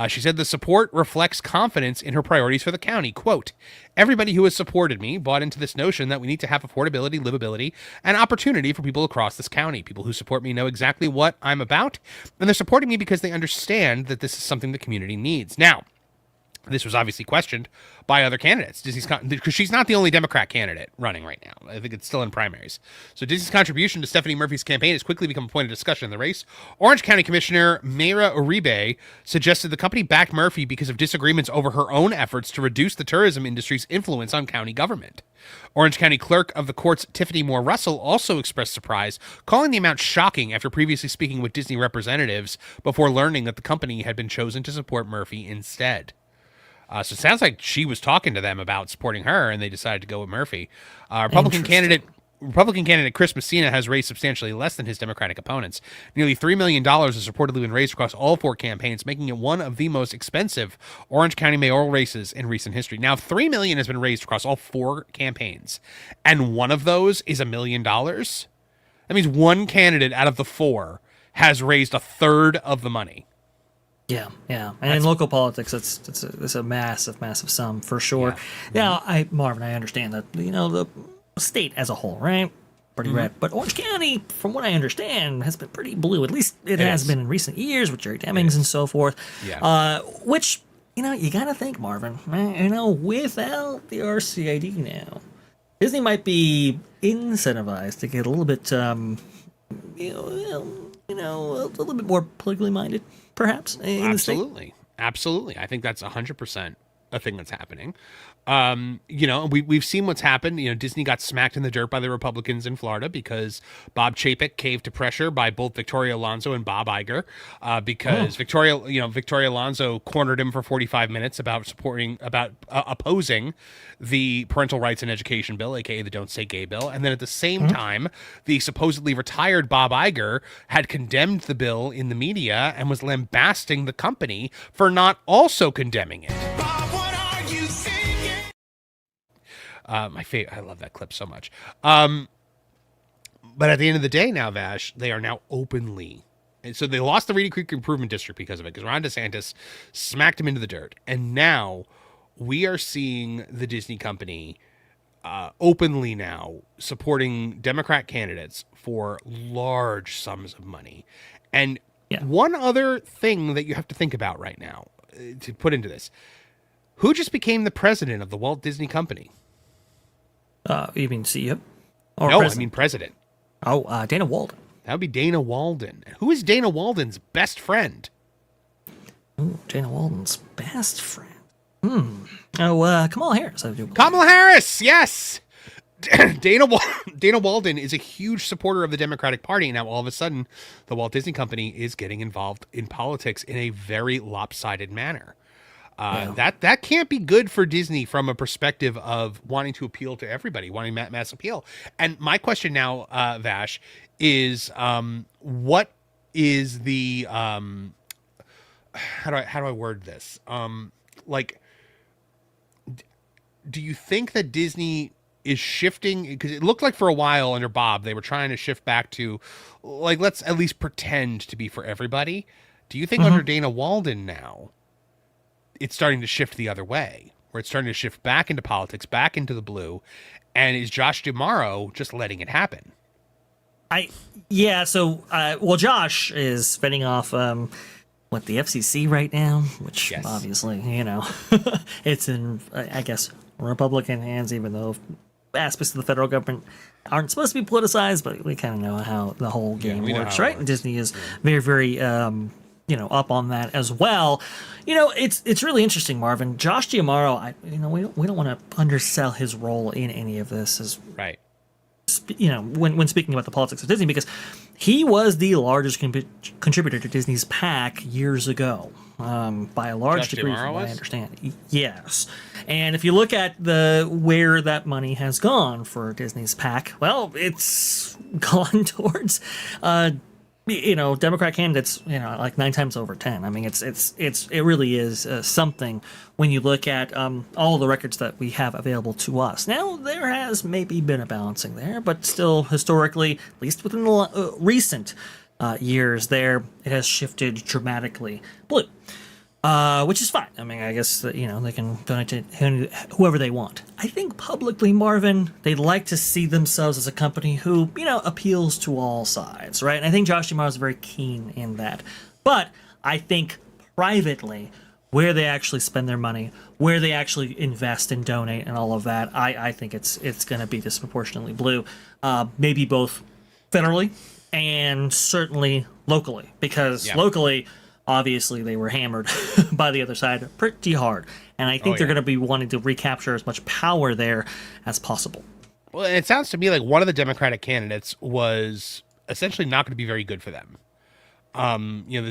S1: She said the support reflects confidence in her priorities for the county. Quote, everybody who has supported me bought into this notion that we need to have affordability, livability, and opportunity for people across this county. People who support me know exactly what I'm about, and they're supporting me because they understand that this is something the community needs. Now, this was obviously questioned by other candidates. Because she's not the only Democrat candidate running right now. I think it's still in primaries. So Disney's contribution to Stephanie Murphy's campaign has quickly become a point of discussion in the race. Orange County Commissioner Mayra Uribe suggested the company backed Murphy because of disagreements over her own efforts to reduce the tourism industry's influence on county government. Orange County Clerk of the Courts Tiffany Moore Russell also expressed surprise, calling the amount shocking after previously speaking with Disney representatives before learning that the company had been chosen to support Murphy instead. So it sounds like she was talking to them about supporting her, and they decided to go with Murphy. Republican candidate Chris Messina has raised substantially less than his Democratic opponents. Nearly $3 million has reportedly been raised across all 4 campaigns, making it one of the most expensive Orange County mayoral races in recent history. Now, $3 million has been raised across all 4 campaigns, and one of those is $1 million. That means one candidate out of the 4 has raised a third of the money.
S2: Yeah, and in local politics, it's a massive sum for sure. Now, Marvin, I understand that the state as a whole, right, pretty red, but Orange County, from what I understand, has been pretty blue. At least it has been in recent years with Jerry Demings and so forth. Yeah. Which you got to think, Marvin. Without the RCID now, Disney might be incentivized to get a little bit, a little bit more politically minded. Perhaps.
S1: Absolutely. I think that's 100% a thing that's happening. We've seen what's happened. Disney got smacked in the dirt by the Republicans in Florida because Bob Chapek caved to pressure by both Victoria Alonso and Bob Iger, because Victoria Alonso cornered him for 45 minutes about opposing the parental rights and education bill, aka the Don't Say Gay bill. And then at the same time, the supposedly retired Bob Iger had condemned the bill in the media and was lambasting the company for not also condemning it. My favorite. I love that clip so much. But at the end of the day now, Vash, they are now openly. And so they lost the Reedy Creek Improvement District because of it, because Ron DeSantis smacked him into the dirt. And now we are seeing the Disney company openly now supporting Democrat candidates for large sums of money. And one other thing that you have to think about right now to put into this, who just became the president of the Walt Disney Company?
S2: You mean CEO?
S1: Or no, president? I mean president.
S2: Oh, Dana Walden.
S1: That would be Dana Walden. Who is Dana Walden's best friend?
S2: Ooh, Dana Walden's best friend. Kamala Harris.
S1: Kamala Harris, yes! Dana Walden is a huge supporter of the Democratic Party. Now, all of a sudden, the Walt Disney Company is getting involved in politics in a very lopsided manner. That can't be good for Disney from a perspective of wanting to appeal to everybody, wanting mass appeal. And my question now, Vash, is what is the how do I word this? Do you think that Disney is shifting? Because it looked like for a while under Bob they were trying to shift back to let's at least pretend to be for everybody. Do you think under Dana Walden now it's starting to shift the other way, where it's starting to shift back into politics, back into the blue, and is Josh D'Amaro just letting it happen?
S2: Josh is fending off the FCC right now, which obviously, it's in, I guess, Republican hands, even though aspects of the federal government aren't supposed to be politicized, but we kind of know how the whole game works, right? And Disney is very, very, up on that as well. It's really interesting, Marvin. Josh D'Amaro, we don't want to undersell his role in any of this, as
S1: right.
S2: When speaking about the politics of Disney, because he was the largest contributor to Disney's PAC years ago, by a large degree, from what I understand. Yes, and if you look at where that money has gone for Disney's PAC, well, it's gone towards Democrat candidates, like 9 times over 10. I mean, it really is something when you look at all the records that we have available to us. Now, there has maybe been a balancing there, but still historically, at least within the recent years there, it has shifted dramatically blue. which is fine. I mean, I guess that, they can donate to whoever they want. I think publicly, Marvin, they like to see themselves as a company who, appeals to all sides, right? And I think Josh D'Amaro is very keen in that. But I think privately, where they actually spend their money, where they actually invest and donate and all of that, I think it's going to be disproportionately blue. Maybe both federally and certainly locally, because locally, obviously, they were hammered by the other side pretty hard. And I think they're going to be wanting to recapture as much power there as possible.
S1: Well, it sounds to me like one of the Democratic candidates was essentially not going to be very good for them.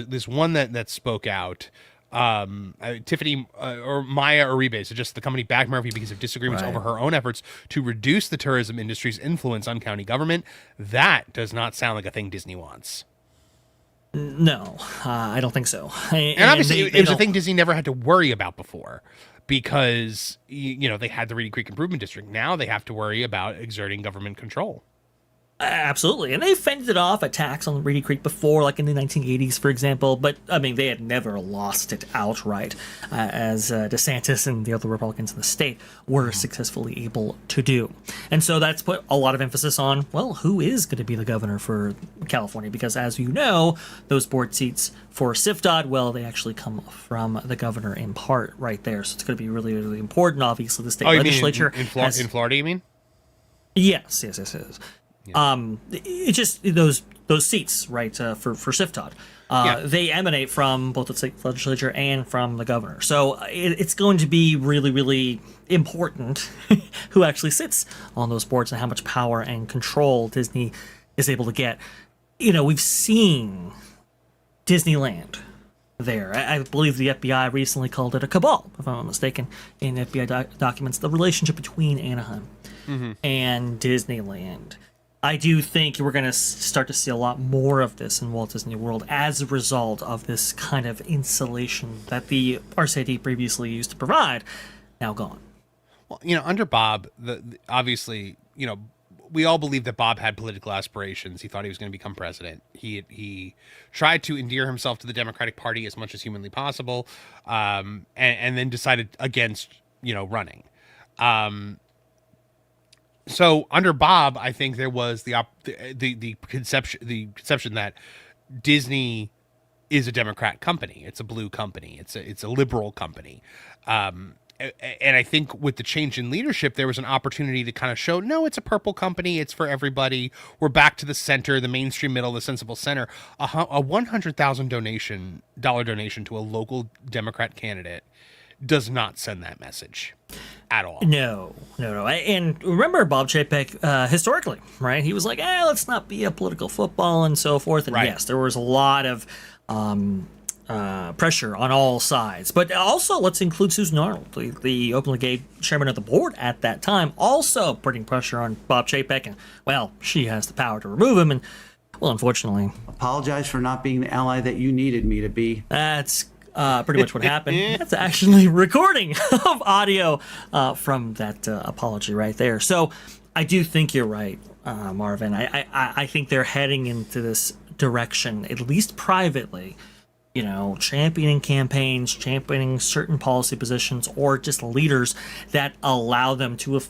S1: This one that spoke out, Tiffany or Maya Uribe, so just the company backed Murphy because of disagreements over her own efforts to reduce the tourism industry's influence on county government. That does not sound like a thing Disney wants.
S2: No, I don't think so.
S1: And obviously, it was a thing Disney never had to worry about before because, they had the Reedy Creek Improvement District. Now they have to worry about exerting government control.
S2: Absolutely. And they fended off attacks on Reedy Creek before, like in the 1980s, for example. But, I mean, they had never lost it outright, as DeSantis and the other Republicans in the state were successfully able to do. And so that's put a lot of emphasis on, well, who is going to be the governor for California? Because, as you know, those board seats for SIFDOT, well, they actually come from the governor in part right there. So it's going to be really, really important. Obviously, the state legislature.
S1: In Florida, you mean?
S2: Yes. It's just those seats, right, for SIFDOT. They emanate from both the state legislature and from the governor. So it's going to be really, really important who actually sits on those boards and how much power and control Disney is able to get. We've seen Disneyland there. I believe the FBI recently called it a cabal, if I'm not mistaken, in FBI documents, the relationship between Anaheim and Disneyland. I do think we're going to start to see a lot more of this in Walt Disney World as a result of this kind of insulation that the RCID previously used to provide, now gone.
S1: Well, under Bob, obviously, we all believe that Bob had political aspirations. He thought he was going to become president. He tried to endear himself to the Democratic Party as much as humanly possible, and then decided against, running. So under Bob, I think there was the conception that Disney is a Democrat company. It's a blue company. It's a liberal company. And I think with the change in leadership, there was an opportunity to kind of show, no, it's a purple company. It's for everybody. We're back to the center, the mainstream middle, the sensible center. A $100,000 donation to a local Democrat candidate does not send that message at all.
S2: No. And remember Bob Chapek, historically, right? He was like, let's not be a political football and so forth. And yes, there was a lot of pressure on all sides. But also, let's include Susan Arnold, the openly gay chairman of the board at that time, also putting pressure on Bob Chapek. And, well, she has the power to remove him. And, well, unfortunately.
S12: Apologize for not being the ally that you needed me to be.
S2: That's pretty much what happened. That's actually recording of audio from that apology right there. So I do think you're right, Marvin. I think they're heading into this direction, at least privately, championing campaigns, championing certain policy positions, or just leaders that allow them to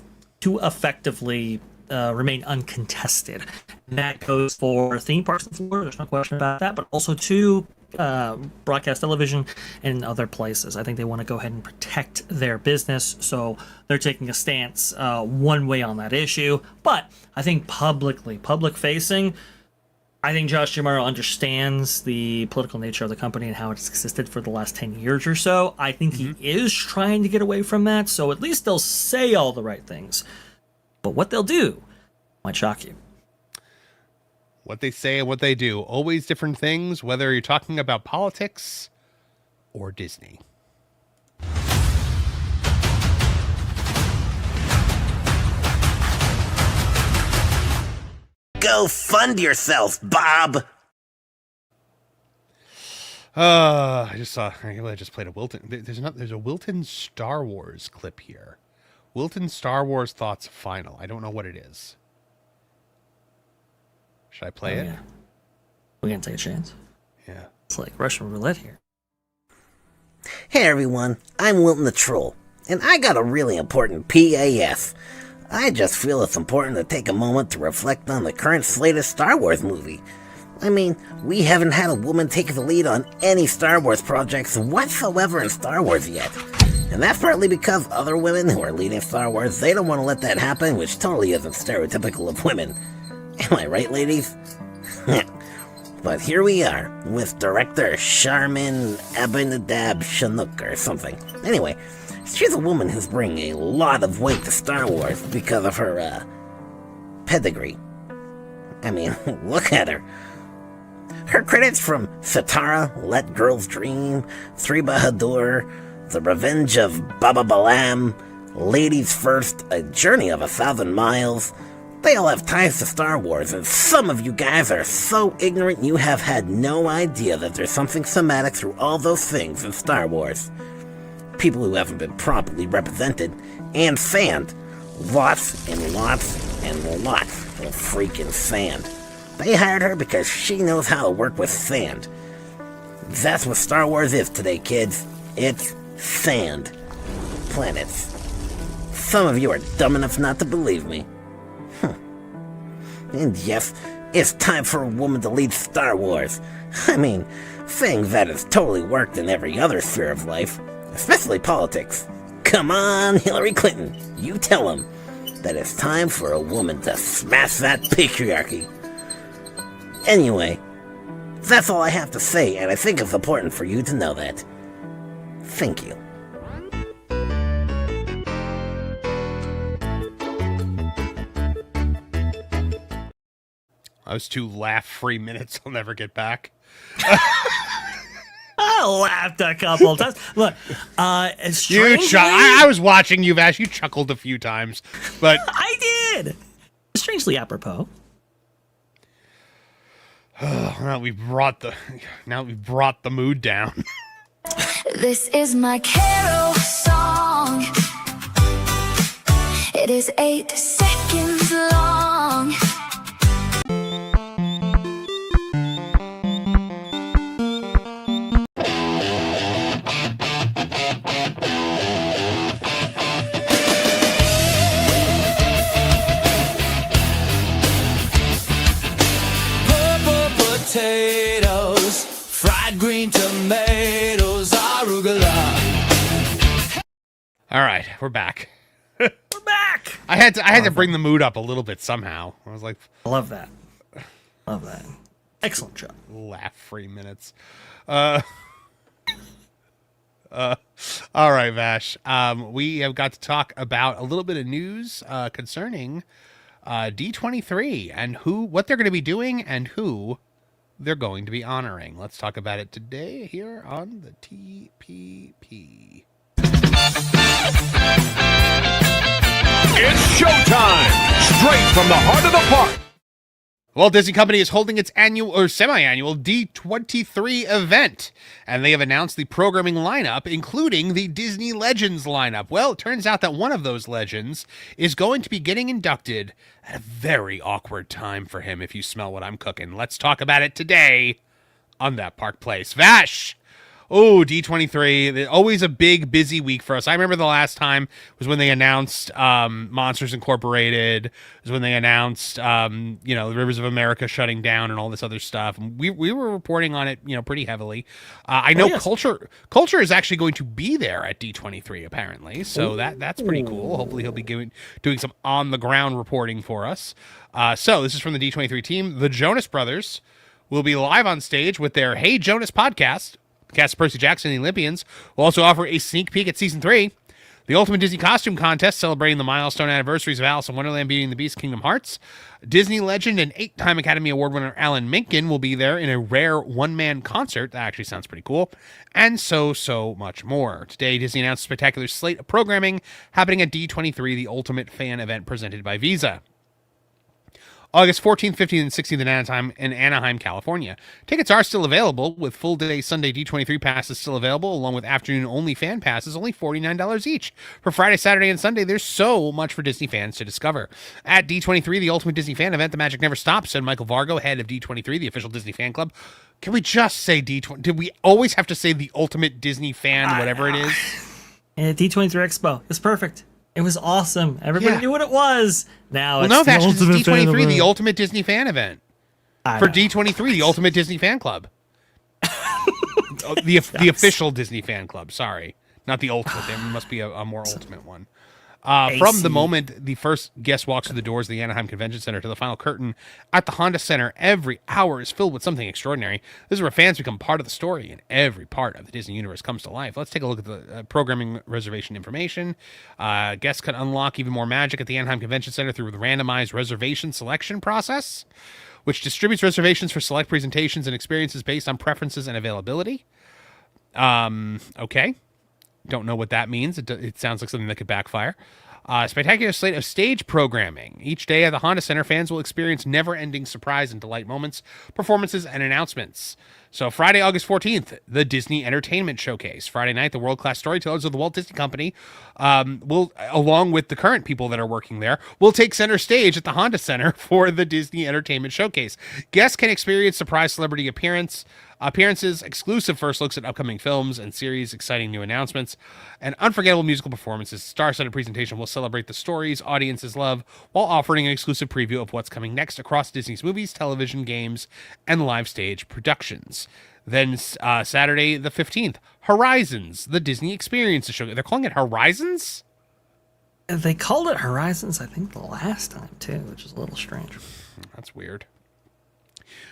S2: effectively remain uncontested. And that goes for theme parks in Florida, there's no question about that, but also to broadcast television and other places. I think they want to go ahead and protect their business, so they're taking a stance one way on that issue. But I think public facing, I think Josh D'Amaro understands the political nature of the company and how it's existed for the last 10 years or so. I think he is trying to get away from that, so at least they'll say all the right things. But what they'll do might shock you.
S1: What they say and what they do, always different things, whether you're talking about politics or Disney.
S13: Go fund yourself, Bob.
S1: I just played a Wilton. There's a Wilton Star Wars clip here. Wilton Star Wars Thoughts Final. I don't know what it is. Should I play it?
S2: Yeah. We're going to take a chance.
S1: Yeah.
S2: It's like Russian roulette here.
S13: Hey everyone, I'm Wilton the Troll, and I got a really important PAS. I just feel it's important to take a moment to reflect on the current slate of Star Wars movie. I mean, we haven't had a woman take the lead on any Star Wars projects whatsoever in Star Wars yet. And that's partly because other women who are leading Star Wars, they don't want to let that happen, which totally isn't stereotypical of women. Am I right, ladies? But here we are, with director Charmin Abinadab Chinook or something. Anyway, she's a woman who's bringing a lot of weight to Star Wars because of her, pedigree. I mean, look at her. Her credits from Satara, Let Girls Dream, Three Bahadur, The Revenge of Baba Balam, Ladies First, A Journey of 1,000 Miles. They all have ties to Star Wars, and some of you guys are so ignorant you have had no idea that there's something thematic through all those things in Star Wars. People who haven't been properly represented and fanned. Lots and lots and lots of freaking sand. They hired her because she knows how to work with sand. That's what Star Wars is today, kids. It's sand. Planets. Some of you are dumb enough not to believe me. And yes, it's time for a woman to lead Star Wars. I mean, things that has totally worked in every other sphere of life, especially politics. Come on, Hillary Clinton, you tell them that it's time for a woman to smash that patriarchy. Anyway, that's all I have to say, and I think it's important for you to know that. Thank you.
S1: Those 2 laugh-free minutes I'll never get back.
S2: I laughed a couple times. Look, strangely,
S1: I was watching you, Vash. You chuckled a few times, but
S2: I did. Strangely apropos.
S1: now we've brought the mood down.
S5: This is my carol song. It is 8 seconds long.
S11: Potatoes, fried green tomatoes, arugula.
S1: All right, we're back.
S2: We're back.
S1: I had to bring the mood up a little bit somehow. I was like,
S2: I love that. Love that. Excellent job.
S1: Laugh-free minutes. All right, Vash. We have got to talk about a little bit of news concerning D23 and what they're going to be doing and who they're going to be honoring. Let's talk about it today here on the TPP.
S11: It's showtime! Straight from the heart of the park!
S1: Walt Disney Company is holding its annual or semi-annual D23 event, and they have announced the programming lineup, including the Disney Legends lineup. Well, it turns out that one of those legends is going to be getting inducted at a very awkward time for him, if you smell what I'm cooking. Let's talk about it today on That Park Place. Vash! Oh, D23, always a big, busy week for us. I remember the last time was when they announced Monsters Incorporated. It was when they announced, the Rivers of America shutting down and all this other stuff. And we were reporting on it, pretty heavily. I know Culture is actually going to be there at D23, apparently. So that's pretty cool. Hopefully he'll be doing some on-the-ground reporting for us. So this is from the D23 team. The Jonas Brothers will be live on stage with their Hey Jonas podcast. Cast of Percy Jackson and the Olympians will also offer a sneak peek at Season 3. The Ultimate Disney Costume Contest, celebrating the milestone anniversaries of Alice in Wonderland, Beauty and the Beast, Kingdom Hearts. Disney legend and 8-time Academy Award winner Alan Menken will be there in a rare one-man concert. That actually sounds pretty cool. And so much more. Today, Disney announced a spectacular slate of programming happening at D23, the ultimate fan event presented by Visa. August 14th, 15th, and 16th in Anaheim, California. Tickets are still available, with full-day Sunday D23 passes still available, along with afternoon-only fan passes, only $49 each. For Friday, Saturday, and Sunday, there's so much for Disney fans to discover. At D23, the Ultimate Disney Fan Event, the magic never stops, said Michael Vargo, head of D23, the official Disney fan club. Can we just say D20? Did we always have to say the ultimate Disney fan, whatever it is?
S2: D23 Expo. It's perfect. It was awesome. Everybody knew what it was. Now it's
S1: Vash,
S2: the
S1: it's
S2: ultimate
S1: D23, the ultimate Disney fan event. For D23, the ultimate Disney fan club. the official Disney fan club. Sorry, not the ultimate. There must be a more ultimate one. From the moment the first guest walks through the doors of the Anaheim Convention Center to the final curtain at the Honda Center, every hour is filled with something extraordinary. This is where fans become part of the story, and every part of the Disney universe comes to life. Let's take a look at the programming reservation information. Guests can unlock even more magic at the Anaheim Convention Center through the randomized reservation selection process, which distributes reservations for select presentations and experiences based on preferences and availability. Okay. Don't know what that means. It sounds like something that could backfire. Spectacular slate of stage programming. Each day at the Honda Center, fans will experience never-ending surprise and delight moments, performances, and announcements. So Friday, August 14th, the Disney Entertainment Showcase. Friday night, the world-class storytellers of the Walt Disney Company will, along with the current people that are working there, will take center stage at the Honda Center for the Disney Entertainment Showcase. Guests can experience surprise celebrity appearances, exclusive first looks at upcoming films and series, exciting new announcements, and unforgettable musical performances. Star-studded presentation will celebrate the stories audiences love while offering an exclusive preview of what's coming next across Disney's movies, television, games, and live stage productions. Then Saturday the 15th, Horizons, the Disney Experiences show. They're calling it Horizons?
S2: They called it Horizons, I think, the last time, too, which is a little strange.
S1: That's weird.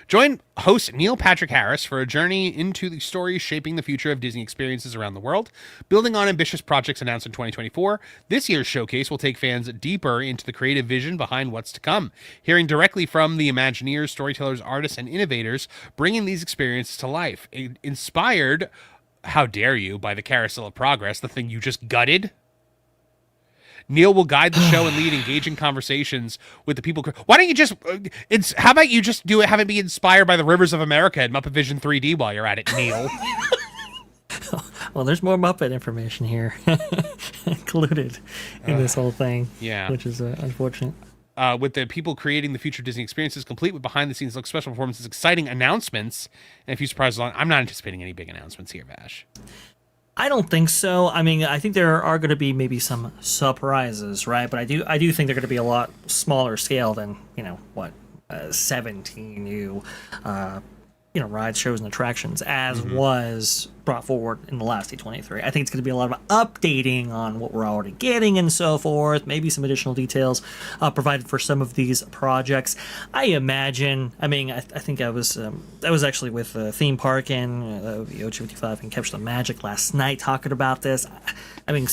S1: Join host Neil Patrick Harris for a journey into the stories shaping the future of Disney experiences around the world. Building on ambitious projects announced in 2024, this year's showcase will take fans deeper into the creative vision behind what's to come, hearing directly from the Imagineers, storytellers, artists, and innovators bringing these experiences to life. Inspired, how dare you, by the Carousel of Progress, the thing you just gutted. Neil will guide the show and lead engaging conversations with the people. Why don't you just? How about you just do it? Have it be inspired by the Rivers of America and Muppet Vision 3D while you're at it, Neil.
S2: Well, there's more Muppet information here included in this whole thing.
S1: Yeah,
S2: which is unfortunate.
S1: With the people creating the future Disney experiences, complete with behind-the-scenes look, special performances, exciting announcements, and a few surprises. I'm not anticipating any big announcements here, Vash.
S2: I don't think so. I mean, I think there are going to be maybe some surprises, right? But I do think they're going to be a lot smaller scale than 17 new rides, shows, and attractions as was brought forward in the last D23. I think it's going to be a lot of updating on what we're already getting and so forth. Maybe some additional details provided for some of these projects. I imagine. I mean, I think I was actually with Theme Park and the O255 and Catch the Magic last night talking about this. I mean,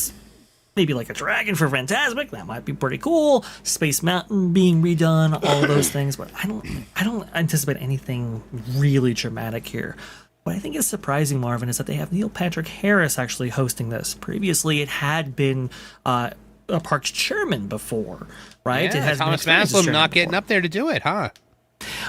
S2: maybe like a dragon for Fantasmic, that might be pretty cool. Space Mountain being redone, all those things, but I don't anticipate anything really dramatic here. What I think is surprising, Marvin, is that they have Neil Patrick Harris actually hosting this. Previously, it had been a parks chairman before, right?
S1: Yeah, Thomas Maslam not getting up there to do it, huh?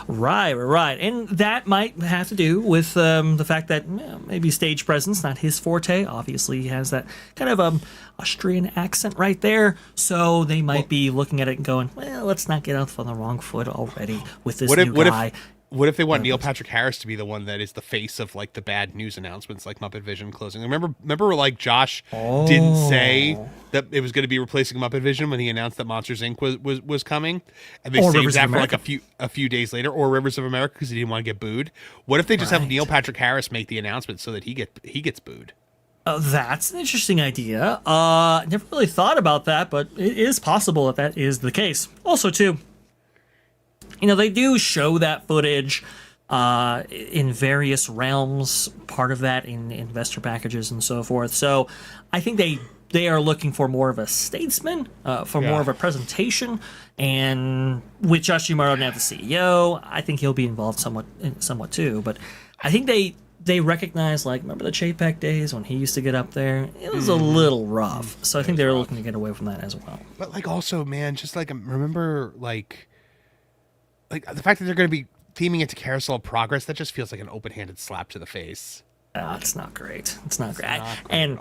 S2: Right. And that might have to do with the fact that maybe stage presence, not his forte. Obviously, he has that kind of Austrian accent right there. So they might be looking at it and going, well, let's not get off on the wrong foot already with this new guy.
S1: What if they want Neil Patrick Harris to be the one that is the face of like the bad news announcements, like Muppet Vision closing? Remember, like Josh didn't say that it was going to be replacing Muppet Vision when he announced that Monsters Inc. was coming, and they saved that for like a few days later, or Rivers of America because he didn't want to get booed. What if they just have Neil Patrick Harris make the announcement so that he gets booed?
S2: That's an interesting idea. Never really thought about that, but it is possible that is the case. Also, too, they do show that footage in various realms, part of that in investor packages and so forth. So I think they are looking for more of a statesman, more of a presentation. And with Josh D'Amaro now the CEO, I think he'll be involved somewhat too. But I think they recognize, like, remember the Chapek days when he used to get up there? It was a little rough. So I think they were looking to get away from that as well.
S1: But like also, man, just like remember like the fact that they're going to be theming it to Carousel of Progress, that just feels like an open-handed slap to the face.
S2: It's not great. It's not great. And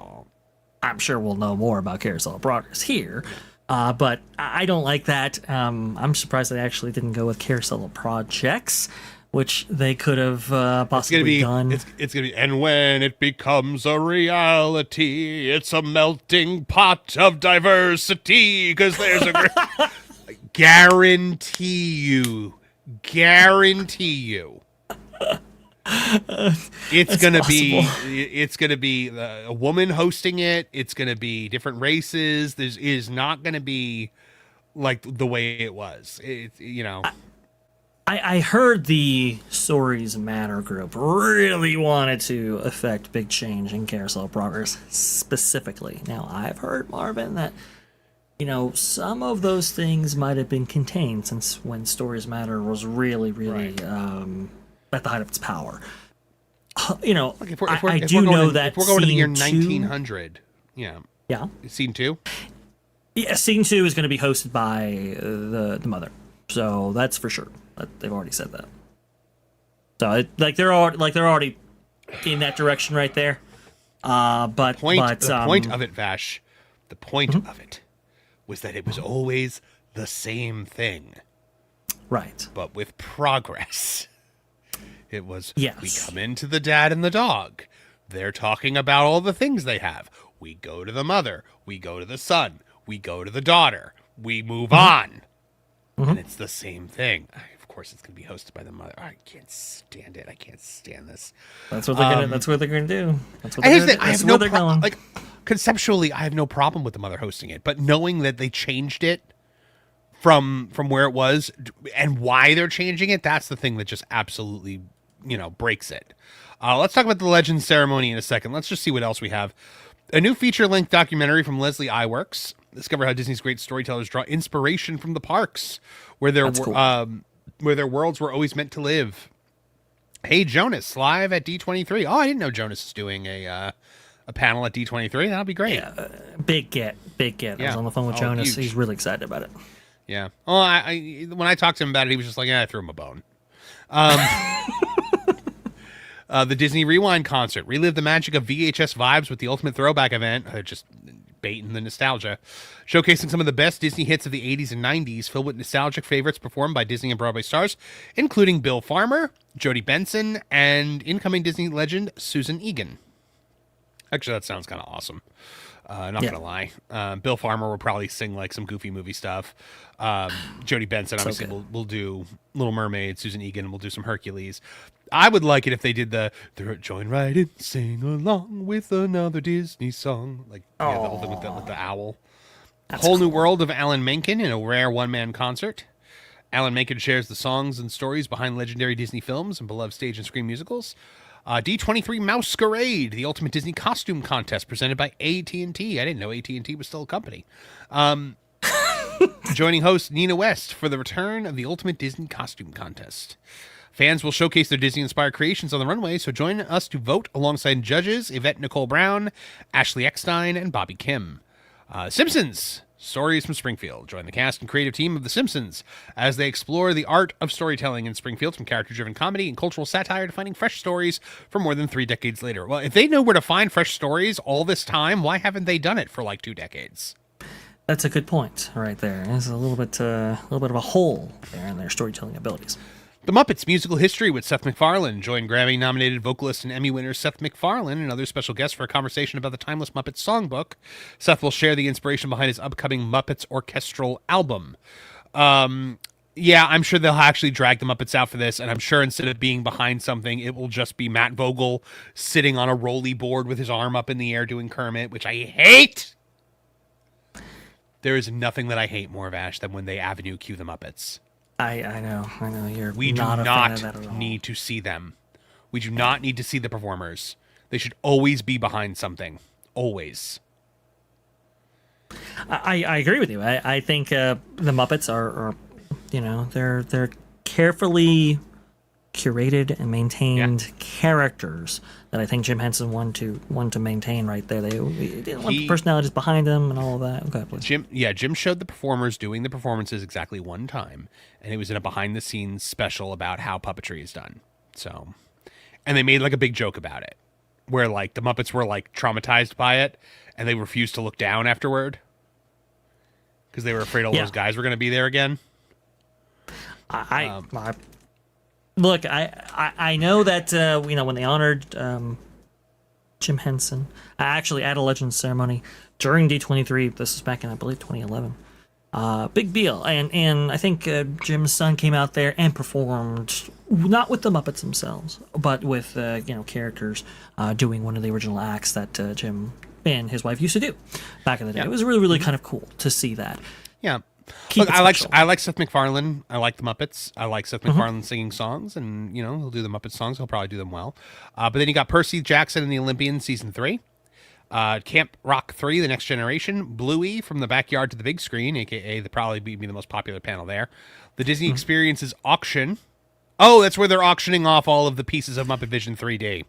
S2: I'm sure we'll know more about Carousel of Progress here, but I don't like that. I'm surprised they actually didn't go with Carousel of Projects. which they could have possibly done.
S1: It's gonna be, and when it becomes a reality, it's a melting pot of diversity. Because there's a guarantee you, it's gonna be a woman hosting it. It's gonna be different races. This is not gonna be like the way it was.
S2: I heard the Stories Matter group really wanted to affect big change in Carousel Progress specifically. Now, I've heard, Marvin, that, some of those things might have been contained since when Stories Matter was really at the height of its power.
S1: Like if we're
S2: I do know that
S1: if we're going to the year
S2: Scene
S1: 1900,
S2: Yeah.
S1: Scene 2?
S2: Yeah, Scene 2 is going to be hosted by the mother. So that's for sure. They've already said that. So they're already in that direction right there. The
S1: point of it, Vash, the point
S2: Mm-hmm.
S1: of it was that it was always the same thing.
S2: Right.
S1: But with progress. It was,
S2: yes.
S1: We come into the dad and the dog. They're talking about all the things they have. We go to the mother. We go to the son. We go to the daughter. We move on. And it's the same thing. Of course, it's going to be hosted by the mother. I can't stand it. I can't stand this.
S2: That's what they're gonna. That's what they're gonna do. That's what
S1: I
S2: they're,
S1: have no problem. Like conceptually, I have no problem with the mother hosting it, but knowing that they changed it from where it was and why they're changing it, that's the thing that just absolutely breaks it. Let's talk about the Legends ceremony in a second. Let's just see what else we have. A new feature-length documentary from Leslie Iwerks. Discover how Disney's great storytellers draw inspiration from the parks, where their worlds were always meant to live. Hey, Jonas, live at D23. Oh, I didn't know Jonas is doing a panel at D23. That'll be great.
S2: Yeah, big get. I was on the phone with Jonas.
S1: Huge.
S2: He's really excited about it.
S1: Yeah. Oh, when I talked to him about it, he was just like, "Yeah, I threw him a bone." The Disney Rewind concert. Relive the magic of VHS vibes with the Ultimate Throwback event. Just baiting the nostalgia. Showcasing some of the best Disney hits of the 80s and 90s, filled with nostalgic favorites performed by Disney and Broadway stars, including Bill Farmer, Jodie Benson, and incoming Disney legend Susan Egan. Actually, that sounds kind of awesome. Not gonna lie. Bill Farmer will probably sing like some Goofy movie stuff. Jodie Benson obviously will do Little Mermaid. Susan Egan will do some Hercules. I would like it if they did the join right in, sing along with another Disney song. Like the whole thing with the owl.
S2: That's
S1: Whole New World of Alan Menken in a rare one-man concert. Alan Menken shares the songs and stories behind legendary Disney films and beloved stage and screen musicals. D23 Masquerade, the ultimate Disney costume contest presented by AT&T. I didn't know AT&T was still a company. Joining host Nina West for the return of the ultimate Disney costume contest. Fans will showcase their Disney-inspired creations on the runway, so join us to vote alongside judges Yvette Nicole Brown, Ashley Eckstein, and Bobby Kim. Simpsons, Stories from Springfield. Join the cast and creative team of The Simpsons as they explore the art of storytelling in Springfield, from character-driven comedy and cultural satire to finding fresh stories from more than 3 decades later. Well, if they know where to find fresh stories all this time, why haven't they done it for like 2 decades?
S2: That's a good point right there. There's a little bit of a hole there in their storytelling abilities.
S1: The Muppets Musical History with Seth MacFarlane. Join Grammy-nominated vocalist and Emmy winner Seth MacFarlane and other special guests for a conversation about the timeless Muppets songbook. Seth will share the inspiration behind his upcoming Muppets orchestral album. Yeah, I'm sure they'll actually drag the Muppets out for this, and I'm sure instead of being behind something, it will just be Matt Vogel sitting on a rolly board with his arm up in the air doing Kermit, which I hate! There is nothing that I hate more, Vash, than when they Avenue Q the Muppets.
S2: I know. You're
S1: we
S2: not
S1: do
S2: a fan of that at all.
S1: need to see them. We do not need to see the performers. They should always be behind something. Always.
S2: I agree with you. I think the Muppets are they're carefully curated and maintained characters that I think Jim Henson wanted to maintain right there. They didn't want the personalities behind them and all of that. Okay, please.
S1: Jim showed the performers doing the performances exactly one time, and it was in a behind-the-scenes special about how puppetry is done. So, and they made like a big joke about it, where like the Muppets were like traumatized by it, and they refused to look down afterward because they were afraid all those guys were going to be there again.
S2: I Look, I know that when they honored Jim Henson, actually at a Legends ceremony during D23. This was back in, I believe, 2011. Big deal, and I think Jim's son came out there and performed, not with the Muppets themselves, but with characters doing one of the original acts that Jim and his wife used to do back in the day.
S1: Yeah.
S2: It was really, really kind of cool to see that.
S1: Yeah.
S2: Keep
S1: Look,
S2: it
S1: I like
S2: special.
S1: Seth MacFarlane. I like the Muppets. I like Seth MacFarlane singing songs, and he'll do the Muppet songs. He'll probably do them well. But then you got Percy Jackson and the Olympians season 3, Camp Rock 3, The Next Generation, Bluey from the Backyard to the Big Screen, aka the probably be the most popular panel there. The Disney Experiences auction. Oh, that's where they're auctioning off all of the pieces of Muppet Vision 3D.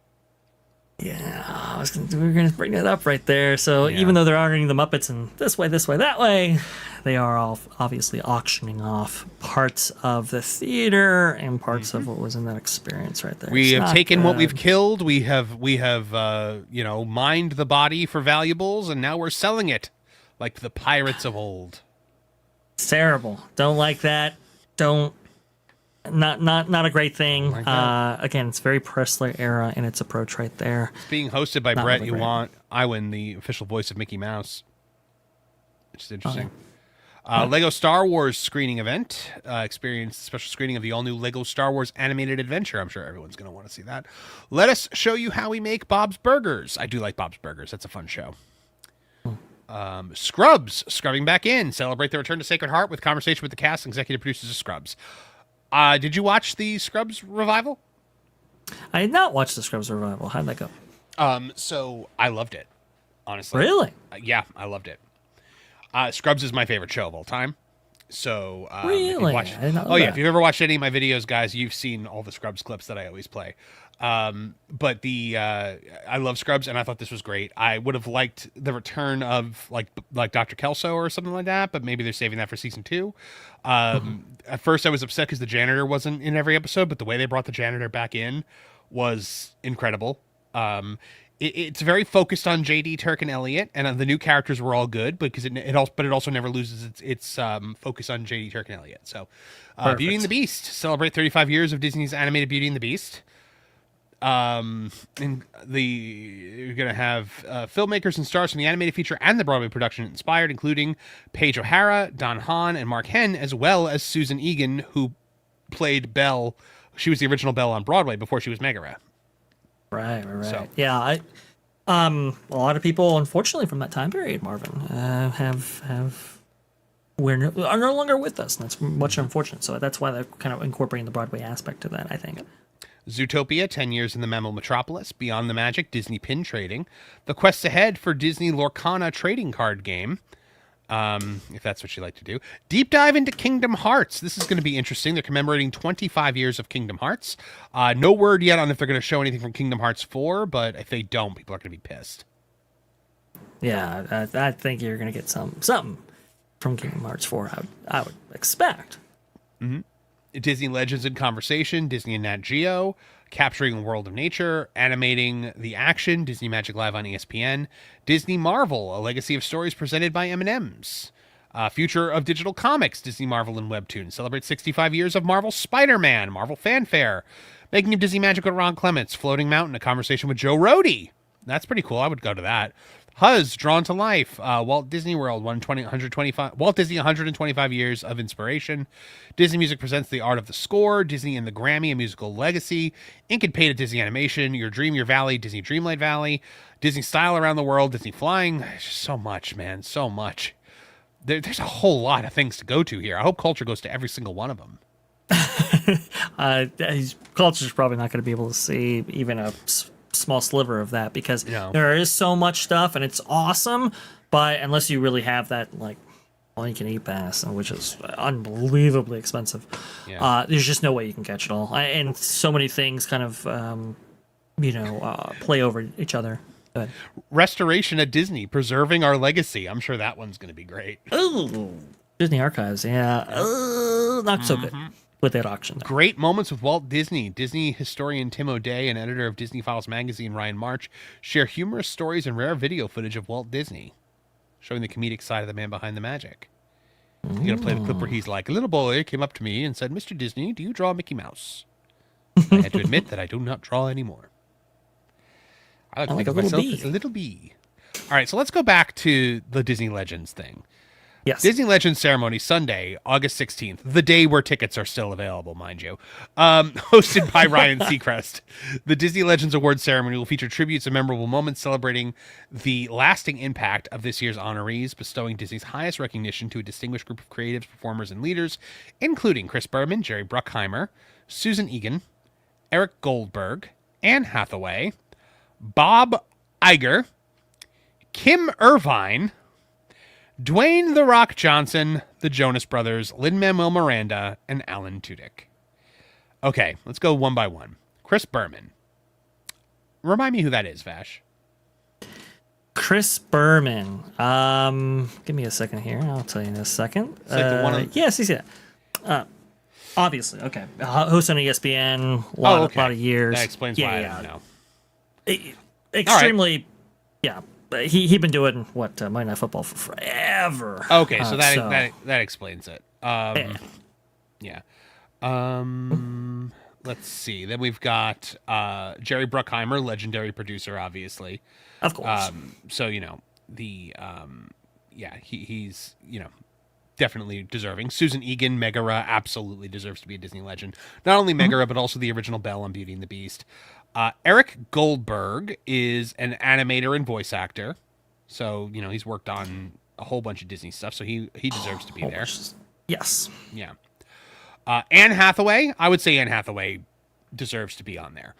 S2: Yeah, we were going to bring that up right there. So even though they're honoring the Muppets in this way, that way, they are all obviously auctioning off parts of the theater and parts of what was in that experience right there.
S1: We
S2: It's
S1: have
S2: not
S1: taken what
S2: good.
S1: we've killed. We have mined the body for valuables, and now we're selling it like the pirates of old.
S2: It's terrible. Don't like that. Don't. Not a great thing. Again, it's very Pressler era in its approach right there.
S1: It's being hosted by
S2: Not
S1: Brett
S2: really great.
S1: Iwan, the official voice of Mickey Mouse, which is interesting.
S2: Oh,
S1: Lego Star Wars screening event. Experience special screening of the all-new Lego Star Wars animated adventure. I'm sure everyone's going to want to see that. Let us show you how we make Bob's Burgers. I do like Bob's Burgers. That's a fun show. Scrubs, scrubbing back in. Celebrate the return to Sacred Heart with conversation with the cast and executive producers of Scrubs. Did you watch the Scrubs revival?
S2: I did not watch the Scrubs revival. How'd that go?
S1: So I loved it, honestly.
S2: Really?
S1: Yeah, I loved it. Scrubs is my favorite show of all time. So if you've
S2: Really?
S1: watched-
S2: I did not know
S1: oh yeah,
S2: that.
S1: if you've ever watched any of my videos, guys, you've seen all the Scrubs clips that I always play. But I love Scrubs, and I thought this was great. I would have liked the return of like Dr. Kelso or something like that, but maybe they're saving that for season 2. At first, I was upset because the janitor wasn't in every episode, but the way they brought the janitor back in was incredible. It's very focused on JD, Turk, and Elliot, and the new characters were all good because it also never loses its focus on JD, Turk, and Elliot. So, Beauty and the Beast, celebrate 35 years of Disney's animated Beauty and the Beast. And you're gonna have filmmakers and stars from the animated feature and the Broadway production inspired, including Paige O'Hara, Don Hahn, and Mark Henn, as well as Susan Egan, who played Belle. She was the original Belle on Broadway before she was Megara.
S2: Right.
S1: So-
S2: Yeah, a lot of people, unfortunately, from that time period, Marvin, are no longer with us. And that's much unfortunate. So that's why they're kind of incorporating the Broadway aspect to that, I think.
S1: Zootopia, 10 years in the Mammal Metropolis, Beyond the Magic, Disney Pin Trading, The Quest Ahead for Disney Lorcana Trading Card Game, if that's what you like to do. Deep dive into Kingdom Hearts. This is going to be interesting. They're commemorating 25 years of Kingdom Hearts. No word yet on if they're going to show anything from Kingdom Hearts 4, but if they don't, people are going to be pissed.
S2: Yeah, I think you're going to get something from Kingdom Hearts 4, I would expect.
S1: Disney Legends in Conversation, Disney and Nat Geo, Capturing the World of Nature, Animating the Action, Disney Magic Live on ESPN, Disney Marvel, A Legacy of Stories presented by M&M's, Future of Digital Comics, Disney Marvel and Webtoon, celebrate 65 years of Marvel Spider-Man, Marvel Fanfare, Making of Disney Magic with Ron Clements, Floating Mountain, a conversation with Joe Rohde. That's pretty cool. I would go to that. Huz, Drawn to Life, Walt Disney World, Walt Disney 125 Years of Inspiration, Disney Music Presents The Art of the Score, Disney and the Grammy, A Musical Legacy, Ink and Paint at Disney Animation, Your Dream, Your Valley, Disney Dreamlight Valley, Disney Style Around the World, Disney Flying. There's just so much, man, so much. There's a whole lot of things to go to here. I hope Culture goes to every single one of them.
S2: Culture's probably not going to be able to see even a small sliver of that because
S1: No.
S2: there is so much stuff and it's awesome, but unless you really have that like all you can eat pass, which is unbelievably expensive, there's just no way you can catch it all. And so many things kind of play over each other. Go ahead.
S1: Restoration at Disney, Preserving Our Legacy. I'm sure that one's going to be great.
S2: Ooh, Disney Archives, yeah. Not so good with that auction there.
S1: Great moments with Walt Disney. Disney historian Tim O'Day and editor of Disney Files magazine Ryan March share humorous stories and rare video footage of Walt Disney, showing the comedic side of the man behind the magic. You're going to play the clip where he's like, a little boy came up to me and said, Mr. Disney, do you draw Mickey Mouse? I had to admit that I do not draw anymore. I like to think of myself as a little bee. All right, so let's go back to the Disney Legends thing.
S2: Yes.
S1: Disney Legends ceremony, Sunday, August 16th, the day where tickets are still available, mind you. Hosted by Ryan Seacrest. The Disney Legends Awards ceremony will feature tributes and memorable moments celebrating the lasting impact of this year's honorees, bestowing Disney's highest recognition to a distinguished group of creatives, performers, and leaders, including Chris Berman, Jerry Bruckheimer, Susan Egan, Eric Goldberg, Anne Hathaway, Bob Iger, Kim Irvine, Dwayne "The Rock" Johnson, the Jonas Brothers, Lin-Manuel Miranda, and Alan Tudyk. Okay, let's go one by one. Chris Berman. Remind me who that is, Vash.
S2: Chris Berman. Give me a second here. I'll tell you in a second.
S1: It's like the one
S2: yes, he's obviously, okay. Host on ESPN, a lot of years.
S1: That explains why I don't know.
S2: Extremely, yeah. He'd been doing Monday Night Football for forever.
S1: Okay, so that explains it. Yeah. Let's see. Then we've got Jerry Bruckheimer, legendary producer, obviously.
S2: Of course.
S1: So he's definitely deserving. Susan Egan, Megara, absolutely deserves to be a Disney legend. Not only Megara, but also the original Belle on Beauty and the Beast. Eric Goldberg is an animator and voice actor. So, he's worked on a whole bunch of Disney stuff, so he deserves to be there.
S2: Yes.
S1: Yeah. Anne Hathaway, I would say Anne Hathaway deserves to be on there.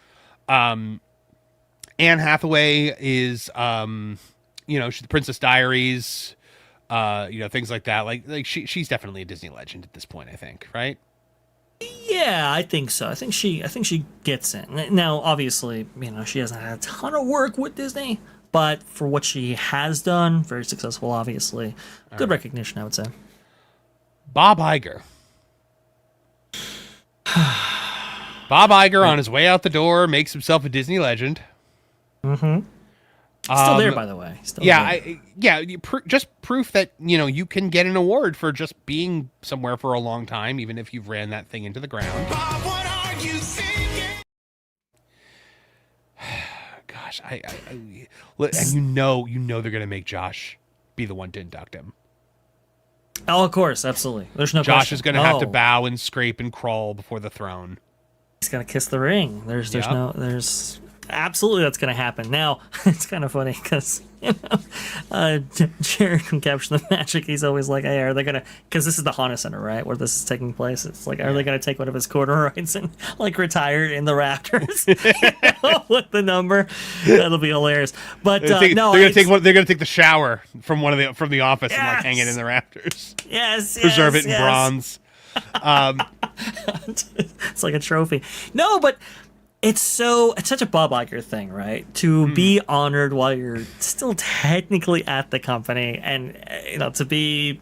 S1: Anne Hathaway is, she's the Princess Diaries, things like that. Like she's definitely a Disney legend at this point, I think, right?
S2: Yeah, I think so. I think she gets in. Now, obviously, she hasn't had a ton of work with Disney, but for what she has done, very successful, obviously. Good recognition, I would say.
S1: Bob Iger. Bob Iger on his way out the door makes himself a Disney legend.
S2: Mm-hmm. Still there, by the way. Still there.
S1: Just proof that you can get an award for just being somewhere for a long time, even if you've ran that thing into the ground. Bob, what are you thinking? Gosh, and you know they're gonna make Josh be the one to induct him.
S2: Oh, of course, absolutely. There's no
S1: Josh
S2: question.
S1: is gonna have to bow and scrape and crawl before the throne.
S2: He's gonna kiss the ring. There's absolutely that's going to happen. Now, it's kind of funny because, Jared from Capture the Magic, he's always like, hey, are they going to, because this is the Hana Center, right, where this is taking place. It's like, are they going to take one of his corduroys and, retire in the rafters with the number? That'll be hilarious. But, they're going
S1: to take the shower from the office and, hang it in the rafters.
S2: Yes,
S1: Preserve it in bronze.
S2: It's like a trophy. No, but it's such a Bob Iger thing, right? To be honored while you're still technically at the company, and to be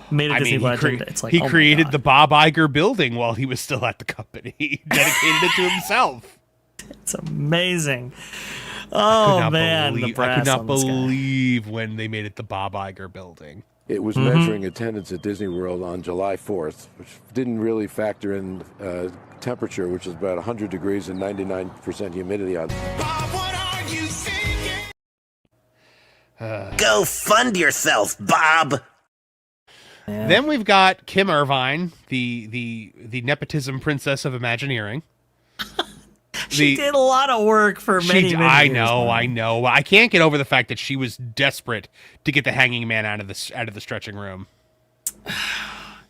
S2: made a Disney legend. It's like
S1: he created the Bob Iger building while he was still at the company. He dedicated it to himself.
S2: It's amazing. Oh man,
S1: I could not believe when they made it the Bob Iger building.
S10: It was measuring attendance at Disney World on July 4th, which didn't really factor in temperature, which is about 100 degrees and 99% humidity on. Bob, what are you thinking?
S13: Go fund yourself, Bob.
S2: Yeah.
S1: Then we've got Kim Irvine, the nepotism princess of Imagineering.
S2: She did a lot of work for many years.
S1: I know. I can't get over the fact that she was desperate to get the hanging man out of the stretching room.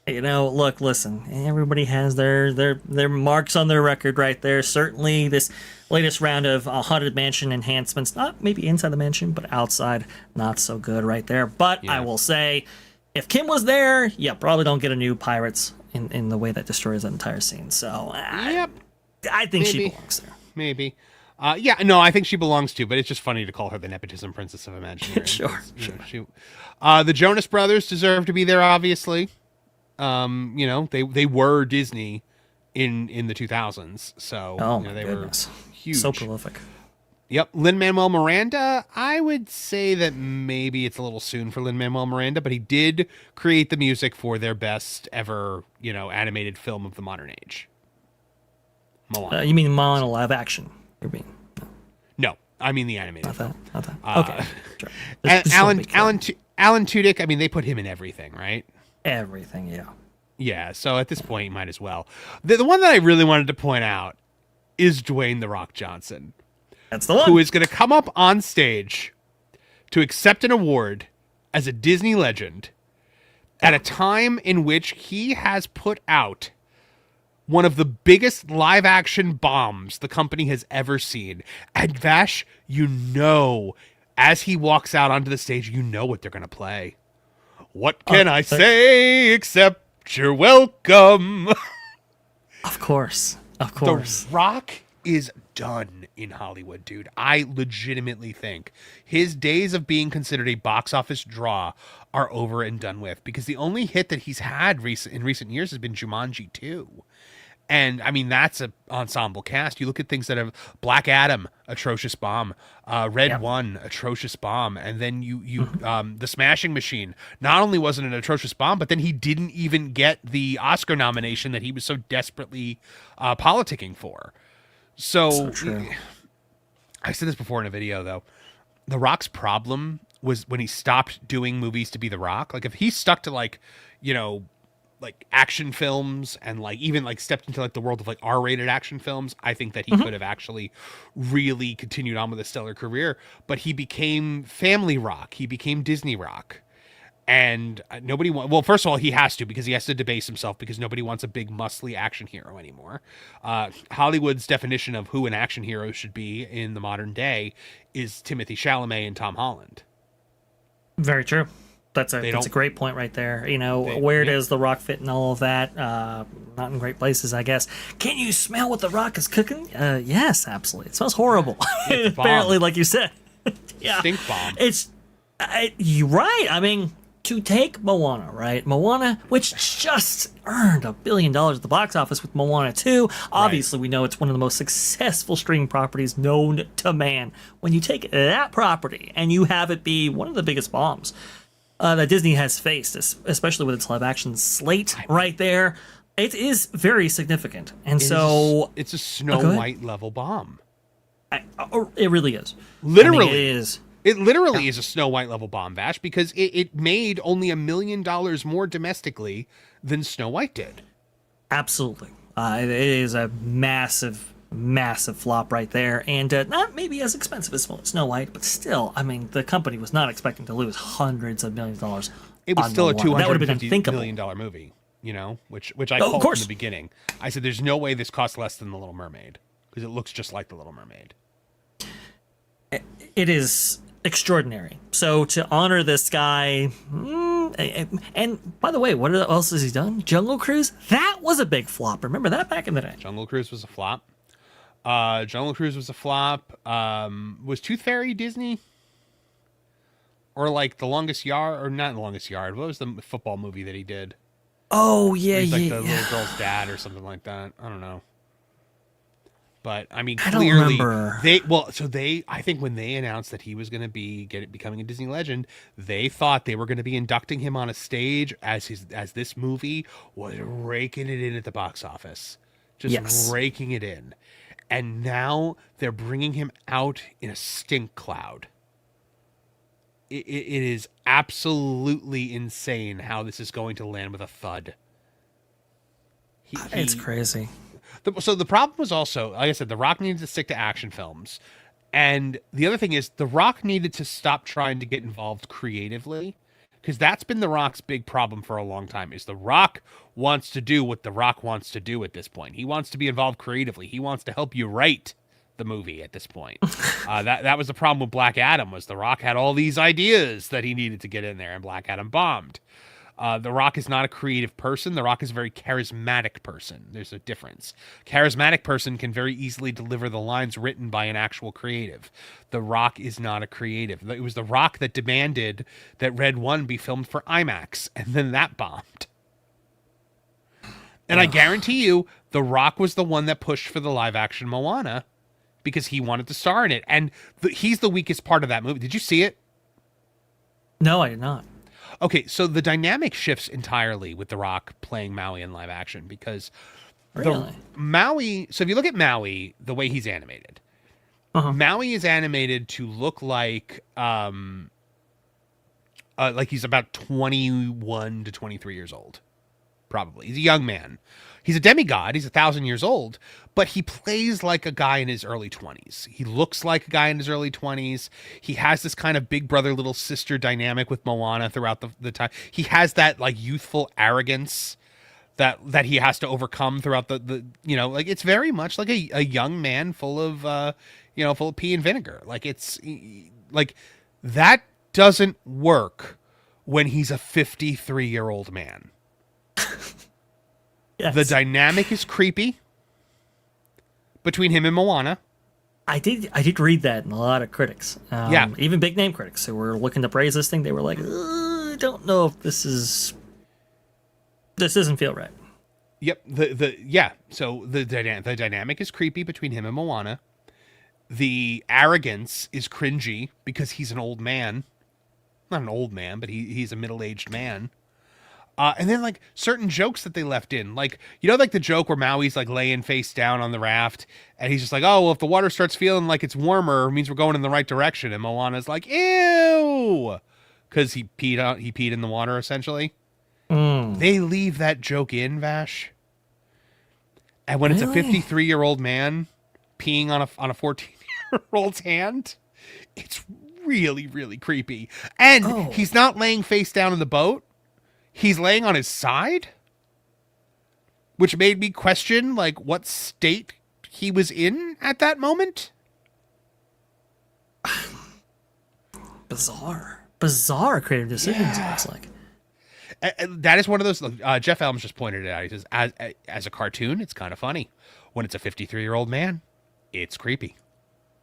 S2: Look, listen. Everybody has their marks on their record right there. Certainly, this latest round of Haunted Mansion enhancements, not maybe inside the mansion, but outside, not so good right there. But yeah. I will say, if Kim was there, probably don't get a new Pirates in the way that destroys that entire scene. So, I think she belongs there.
S1: Maybe. I think she belongs too, but it's just funny to call her the nepotism princess of Imagineering.
S2: Sure.
S1: The Jonas Brothers deserve to be there, obviously. They were Disney in the 2000s, so they were huge.
S2: So prolific.
S1: Yep. Lin-Manuel Miranda, I would say that maybe it's a little soon for Lin-Manuel Miranda, but he did create the music for their best ever, animated film of the modern age. Moana.
S2: You mean Moana live action? You're being
S1: No, I mean the animated.
S2: not that. Okay. Sure.
S1: Alan Tudyk. I mean, they put him in everything, right?
S2: Everything, yeah.
S1: Yeah. So at this point, you might as well. The one that I really wanted to point out is Dwayne "The Rock" Johnson.
S2: That's the one.
S1: Who is going to come up on stage to accept an award as a Disney legend at a time in which he has put out one of the biggest live action bombs the company has ever seen. And Vash, as he walks out onto the stage, you know what they're going to play. What can I say except you're welcome?
S2: Of course.
S1: The Rock is done in Hollywood, dude. I legitimately think his days of being considered a box office draw are over and done with, because the only hit that he's had in recent years has been Jumanji 2. And I mean, that's an ensemble cast. You look at things that have Black Adam, atrocious bomb, Red One, atrocious bomb, and then the Smashing Machine. Not only was it an atrocious bomb, but then he didn't even get the Oscar nomination that he was so desperately politicking for. So
S2: true.
S1: I said this before in a video, though. The Rock's problem was when he stopped doing movies to be The Rock. Like, if he stuck to like action films and even stepped into the world of R-rated action films, I think that he could have actually really continued on with a stellar career. But he became Family Rock. He became Disney Rock. And well, first of all, he has to, because he has to debase himself, because nobody wants a big, muscly action hero anymore. Hollywood's definition of who an action hero should be in the modern day is Timothée Chalamet and Tom Holland.
S2: Very true. That's a great point right there. Where does The Rock fit in all of that? Not in great places, I guess. Can you smell what The Rock is cooking? Yes, absolutely. It smells horrible. Apparently, like you said. Yeah.
S1: Stink bomb.
S2: You're right. I mean, to take Moana, right? Moana, which just earned $1 billion at the box office with Moana 2. Obviously, we know it's one of the most successful streaming properties known to man. When you take that property and you have it be one of the biggest bombs that Disney has faced, especially with its live action slate right there, it is very significant. And
S1: it's a Snow White level bomb.
S2: It really is.
S1: Literally.
S2: It is.
S1: It literally is a Snow White level bomb, Vash, because it made only $1 million more domestically than Snow White did.
S2: Absolutely. It is a massive, massive flop right there. And not maybe as expensive as Snow White, but still, I mean, the company was not expecting to lose hundreds of millions of dollars.
S1: It was still a
S2: $250
S1: million movie, which I called from the beginning. I said, there's no way this costs less than The Little Mermaid, because it looks just like The Little Mermaid.
S2: It is extraordinary. So to honor this guy, and by the way, what else has he done? Jungle Cruise? That was a big flop. Remember that back in the day?
S1: Jungle Cruise was a flop. Was Tooth Fairy Disney? Or The Longest Yard? Or not The Longest Yard. What was the football movie that he did?
S2: Oh, yeah,
S1: He's the little girl's dad or something like that. I don't know. But I mean, clearly, I think when they announced that he was going to be becoming a Disney legend, they thought they were going to be inducting him on a stage as this movie was raking it in at the box office, raking it in, and now they're bringing him out in a stink cloud. It is absolutely insane how this is going to land with a thud.
S2: It's crazy.
S1: So the problem was also, like I said, The Rock needed to stick to action films. And the other thing is, The Rock needed to stop trying to get involved creatively, because that's been The Rock's big problem for a long time, is The Rock wants to do what The Rock wants to do at this point. He wants to be involved creatively. He wants to help you write the movie at this point. That was the problem with Black Adam, was The Rock had all these ideas that he needed to get in there, and Black Adam bombed. The Rock is not a creative person. The Rock is a very charismatic person. There's a difference. Charismatic person can very easily deliver the lines written by an actual creative. The Rock is not a creative. It was The Rock that demanded that Red One be filmed for IMAX, and then that bombed. And I guarantee you, The Rock was the one that pushed for the live action Moana, because he wanted to star in it. And he's the weakest part of that movie. Did you see it?
S2: No, I did not.
S1: Okay, so the dynamic shifts entirely with The Rock playing Maui in live action, because
S2: Really?
S1: Maui. So if you look at Maui, the way he's animated, Maui is animated to look like he's about 21 to 23 years old. Probably. He's a young man. He's a demigod. He's 1,000 years old, but he plays like a guy in his early 20s. He looks like a guy in his early 20s. He has this kind of big brother, little sister dynamic with Moana throughout the time. He has that like youthful arrogance that he has to overcome throughout the like it's very much like a young man full of full of pee and vinegar. Like it's like that doesn't work when he's a 53-year-old man.
S2: Yes.
S1: The dynamic is creepy between him and Moana.
S2: I did read that in a lot of critics. Even big name critics who were looking to praise this thing, they were like, I don't know if this doesn't feel right.
S1: Yep. So the dynamic is creepy between him and Moana. The arrogance is cringy because he's an old man. Not an old man, but he's a middle-aged man. And then like certain jokes that they left in, like, like the joke where Maui's like laying face down on the raft and he's just like, oh, well, if the water starts feeling like it's warmer, it means we're going in the right direction. And Moana's like, ew, because he peed in the water essentially. They leave that joke in, Vash. And when it's a 53-year-old man peeing on a 14-year-old's hand, it's really, really creepy. And he's not laying face down in the boat. He's laying on his side, which made me question like what state he was in at that moment.
S2: Bizarre creative decisions. It looks like.
S1: That is one of those. Jeff Elms just pointed it out. He says, as a cartoon, it's kind of funny. When it's a 53-year-old man, it's creepy.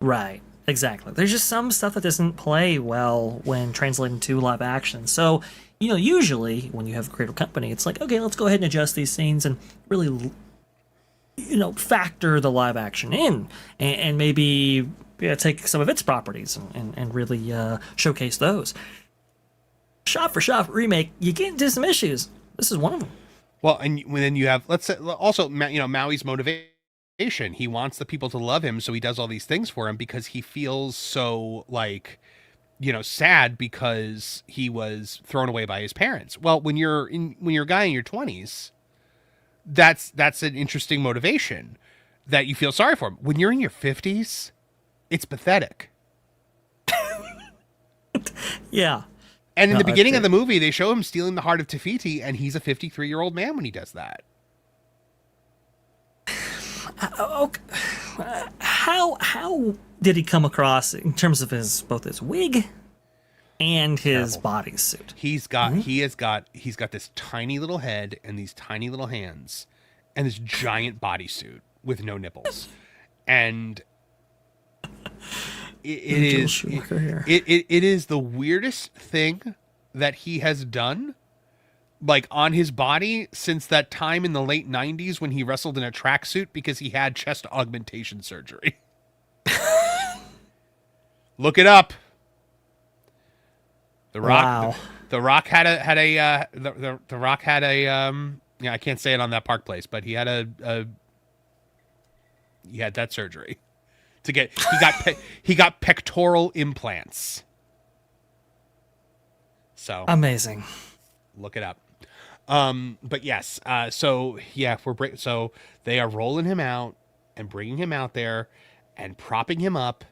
S2: Right. Exactly. There's just some stuff that doesn't play well when translating to live action. So, usually when you have a creative company, it's like, okay, let's go ahead and adjust these scenes and really, factor the live action in and maybe take some of its properties and really showcase those. Shot for shot remake, you get into some issues. This is one of them.
S1: Well, and then you have, let's say, also, Maui's motivation. He wants the people to love him, so he does all these things for him because he feels so like, sad because he was thrown away by his parents. Well, when you're a guy in your 20s, that's an interesting motivation that you feel sorry for him. When you're in your 50s, it's pathetic.
S2: Yeah.
S1: And in the beginning of the movie, they show him stealing the heart of Te Fiti, and he's a 53-year-old man when he does that.
S2: How did he come across in terms of both his wig and his bodysuit? He's
S1: got this tiny little head and these tiny little hands and this giant bodysuit with no nipples, and it is the weirdest thing that he has done. Like on his body since that time in the late 90s when he wrestled in a tracksuit because he had chest augmentation surgery. Look it up. The Rock. Wow. The Rock had a I can't say it on that Park Place, but he had he had that surgery to get he got pectoral implants. So
S2: amazing.
S1: Look it up. But yes, so they are rolling him out and bringing him out there and propping him up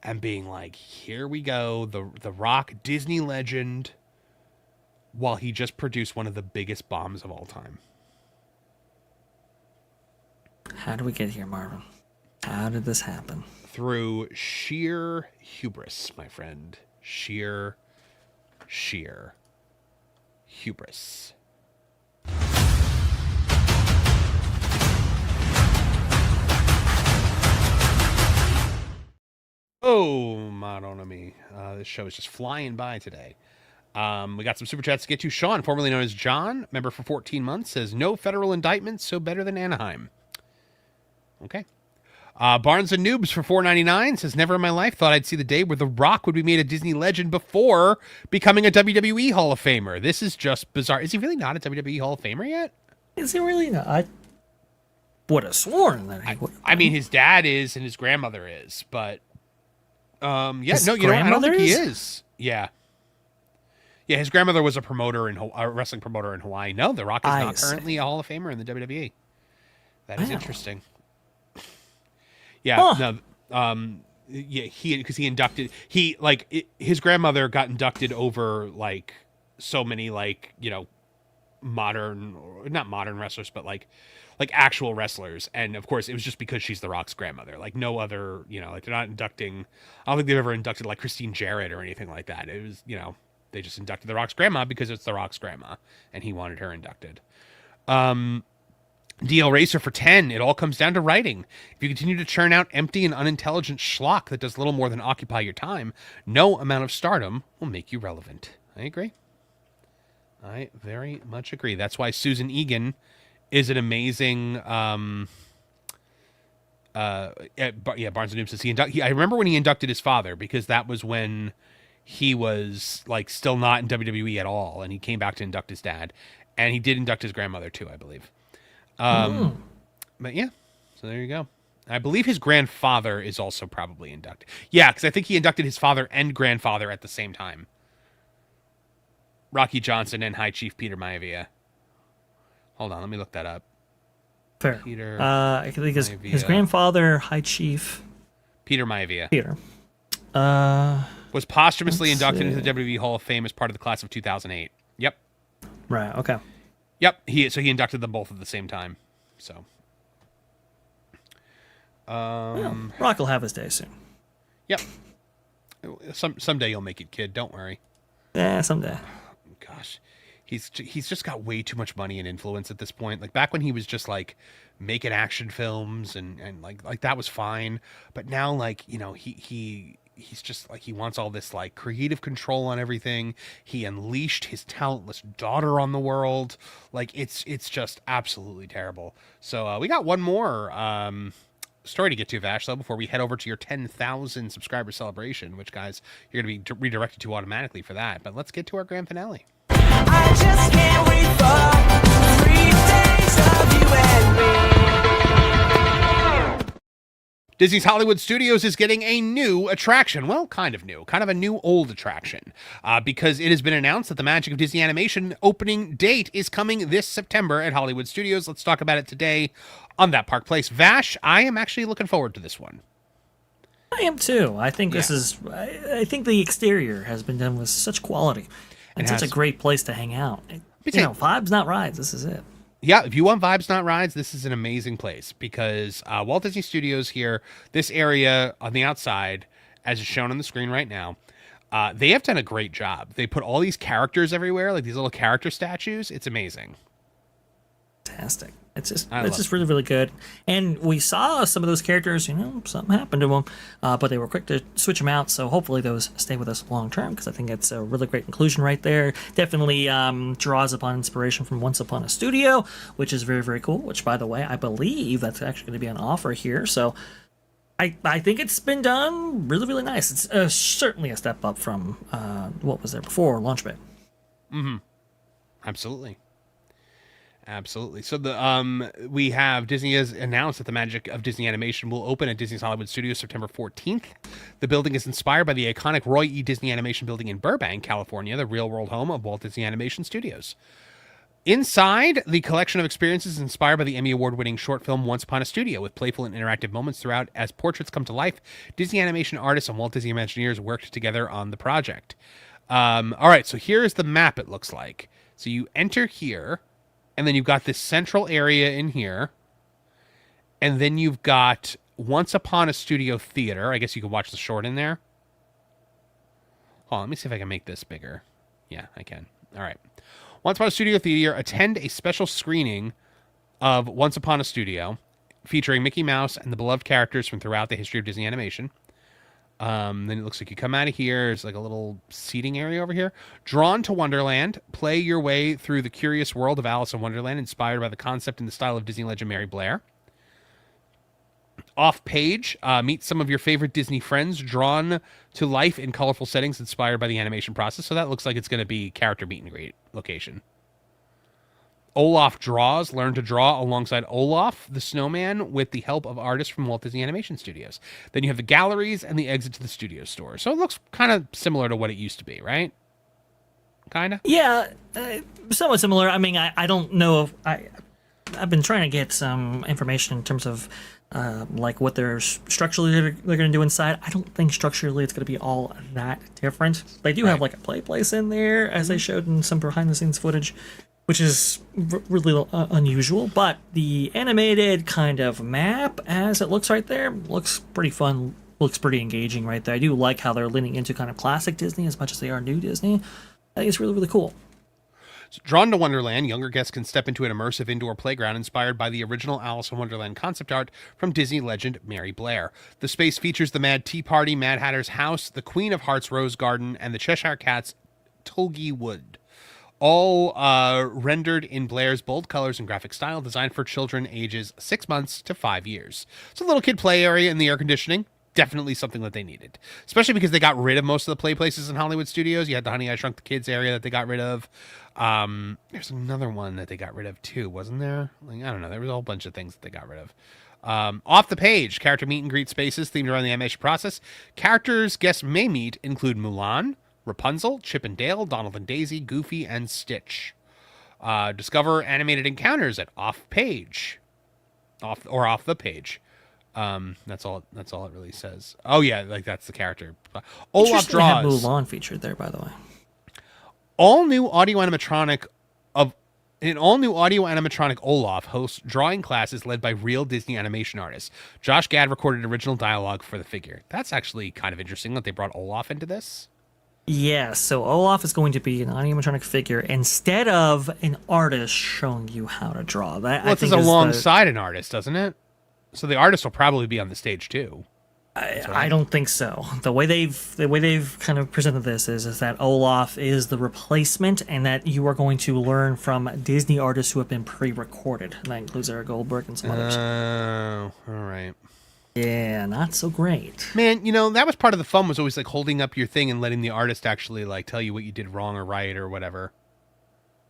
S1: and being like, here we go, the Rock Disney legend, while he just produced one of the biggest bombs of all time.
S2: How did we get here, Marvin? How did this happen?
S1: Through sheer hubris, my friend. Sheer hubris. Oh, Madonna me. This show is just flying by today. We got some super chats to get to. Sean, formerly known as John, member for 14 months, says, no federal indictment, so better than Anaheim. Okay. Barnes and Noobs for $4.99 says, never in my life thought I'd see the day where The Rock would be made a Disney legend before becoming a WWE Hall of Famer. This is just bizarre. Is he really not a WWE Hall of Famer yet?
S2: Is he really not? would have sworn that he would.
S1: I mean, his dad is and his grandmother is, but
S2: His
S1: no, you know, what? I don't think he
S2: grandmother
S1: is. Yeah. Yeah, his grandmother was a promoter a wrestling promoter in Hawaii. No, The Rock is
S2: I
S1: not
S2: see.
S1: currently a Hall of Famer in the WWE. That is
S2: Wow.
S1: interesting. Yeah,
S2: Huh.
S1: no, yeah, because he inducted his grandmother got inducted over like so many like modern or not modern wrestlers, but like actual wrestlers, and of course it was just because she's The Rock's grandmother. Like no other, like they're not inducting. I don't think they've ever inducted like Christine Jarrett or anything like that. It was they just inducted The Rock's grandma because it's The Rock's grandma, and he wanted her inducted. DL Racer for 10. It all comes down to writing. If you continue to churn out empty and unintelligent schlock that does little more than occupy your time, no amount of stardom will make you relevant. I agree. I very much agree. That's why Susan Egan is an amazing. Barnes and Noble says I remember when he inducted his father, because that was when he was like still not in WWE at all, and he came back to induct his dad, and he did induct his grandmother too, I believe. But yeah, so there you go. I believe his grandfather is also probably inducted. Yeah, because I think he inducted his father and grandfather at the same time. Rocky Johnson and High Chief Peter Maivia. Hold on, let me look that up.
S2: Fair.
S1: Peter
S2: I think his
S1: Maivia.
S2: grandfather, High Chief
S1: Peter Maivia.
S2: Peter.
S1: Was posthumously
S2: Let's
S1: inducted
S2: see.
S1: into the WWE Hall of Fame as part of the class of 2008. Yep.
S2: Right. Okay.
S1: Yep. He inducted them both at the same time. So.
S2: Well, Rock will have his day soon.
S1: Yep. Someday you'll make it, kid. Don't worry.
S2: Yeah, someday.
S1: Gosh, he's just got way too much money and influence at this point. Like back when he was just like making action films and like that was fine, but now like he's just like he wants all this like creative control on everything. He unleashed his talentless daughter on the world. Like it's just absolutely terrible. So we got one more story to get to, Vash, though, before we head over to your 10,000 subscriber celebration, which, guys, you're going to be redirected to automatically for that. But let's get to our grand finale.
S14: I just can't wait for 3 days of you and me.
S1: Disney's Hollywood Studios is getting a new attraction. Well, kind of new. Kind of a new old attraction. Because it has been announced that the Magic of Disney Animation opening date is coming this September at Hollywood Studios. Let's talk about it today on That Park Place. Vash, I am actually looking forward to this one.
S2: I am too. I think this is. I think the exterior has been done with such quality, and such a great place to hang out. Vibes, not rides. This is it.
S1: Yeah, if you want vibes, not rides, this is an amazing place because Walt Disney Studios here, this area on the outside, as is shown on the screen right now, they have done a great job. They put all these characters everywhere, like these little character statues. It's amazing.
S2: Fantastic. It's just really, really good. And we saw some of those characters, something happened to them, but they were quick to switch them out. So hopefully those stay with us long term, because I think it's a really great inclusion right there. Definitely draws upon inspiration from Once Upon a Studio, which is very, very cool. Which, by the way, I believe that's actually going to be on offer here. So I think it's been done really, really nice. It's certainly a step up from what was there before, Launch Bay.
S1: Mm-hmm. Absolutely. Absolutely. So we have Disney has announced that the Magic of Disney Animation will open at Disney's Hollywood Studios September 14th. The building is inspired by the iconic Roy E. Disney Animation Building in Burbank, California, the real-world home of Walt Disney Animation Studios. Inside, the collection of experiences is inspired by the Emmy Award-winning short film Once Upon a Studio, with playful and interactive moments throughout. As portraits come to life, Disney animation artists and Walt Disney Imagineers worked together on the project. All right, so here's the map it looks like. So you enter here, and then you've got this central area in here. And then you've got Once Upon a Studio Theater. I guess you can watch the short in there. Hold on, let me see if I can make this bigger. Yeah, I can. All right. Once Upon a Studio Theater, attend a special screening of Once Upon a Studio, featuring Mickey Mouse and the beloved characters from throughout the history of Disney animation. Then it looks like you come out of here. There's like a little seating area over here. Drawn to Wonderland, play your way through the curious world of Alice in Wonderland, inspired by the concept and the style of Disney legend Mary Blair. Off page, meet some of your favorite Disney friends, drawn to life in colorful settings inspired by the animation process. So that looks like it's going to be character meet and greet location. Olaf Draws. Learn to draw alongside Olaf the Snowman with the help of artists from Walt Disney Animation Studios. Then you have the galleries and the exit to the studio store. So it looks kind of similar to what it used to be, right? Kind of?
S2: Yeah, somewhat similar. I mean, I don't know if I've been trying to get some information in terms of like what they're structurally they're going to do inside. I don't think structurally it's going to be all that different. They do have like a play place in there, as they showed in some behind the scenes footage, which is really unusual. But the animated kind of map, as it looks right there, looks pretty fun. Looks pretty engaging right there. I do like how they're leaning into kind of classic Disney as much as they are new Disney. I think it's really, really cool.
S1: So, drawn to Wonderland, younger guests can step into an immersive indoor playground inspired by the original Alice in Wonderland concept art from Disney legend Mary Blair. The space features the Mad Tea Party, Mad Hatter's house, the Queen of Hearts Rose Garden, and the Cheshire Cat's Tulgey Wood. All rendered in Blair's bold colors and graphic style, designed for children ages 6 months to 5 years. It's a little kid play area in the air conditioning. Definitely something that they needed, especially because they got rid of most of the play places in Hollywood studios. You had the Honey, I Shrunk the Kids area that they got rid of. There's another one that they got rid of too, wasn't there? Like, I don't know. There was a whole bunch of things that they got rid of. Off the page, character meet and greet spaces themed around the animation process. Characters guests may meet include Mulan, Rapunzel, Chip and Dale, Donald and Daisy, Goofy, and Stitch. Discover animated encounters at off page, off the page. That's all it really says. Oh yeah, like that's the character. Olaf Draws.
S2: Have Mulan featured there, by the way.
S1: All new audio animatronic Olaf hosts drawing classes led by real Disney animation artists. Josh Gad recorded original dialogue for the figure. That's actually kind of interesting that they brought Olaf into this.
S2: Yeah, so Olaf is going to be an animatronic figure instead of an artist showing you how to draw. That
S1: well, it's alongside an artist, doesn't it? So the artist will probably be on the stage too.
S2: I don't think so. The way they've kind of presented this is that Olaf is the replacement, and that you are going to learn from Disney artists who have been pre-recorded. And that includes Eric Goldberg and some others.
S1: Oh, all right.
S2: Yeah, not so great.
S1: Man, that was part of the fun, was always like holding up your thing and letting the artist actually like tell you what you did wrong or right or whatever.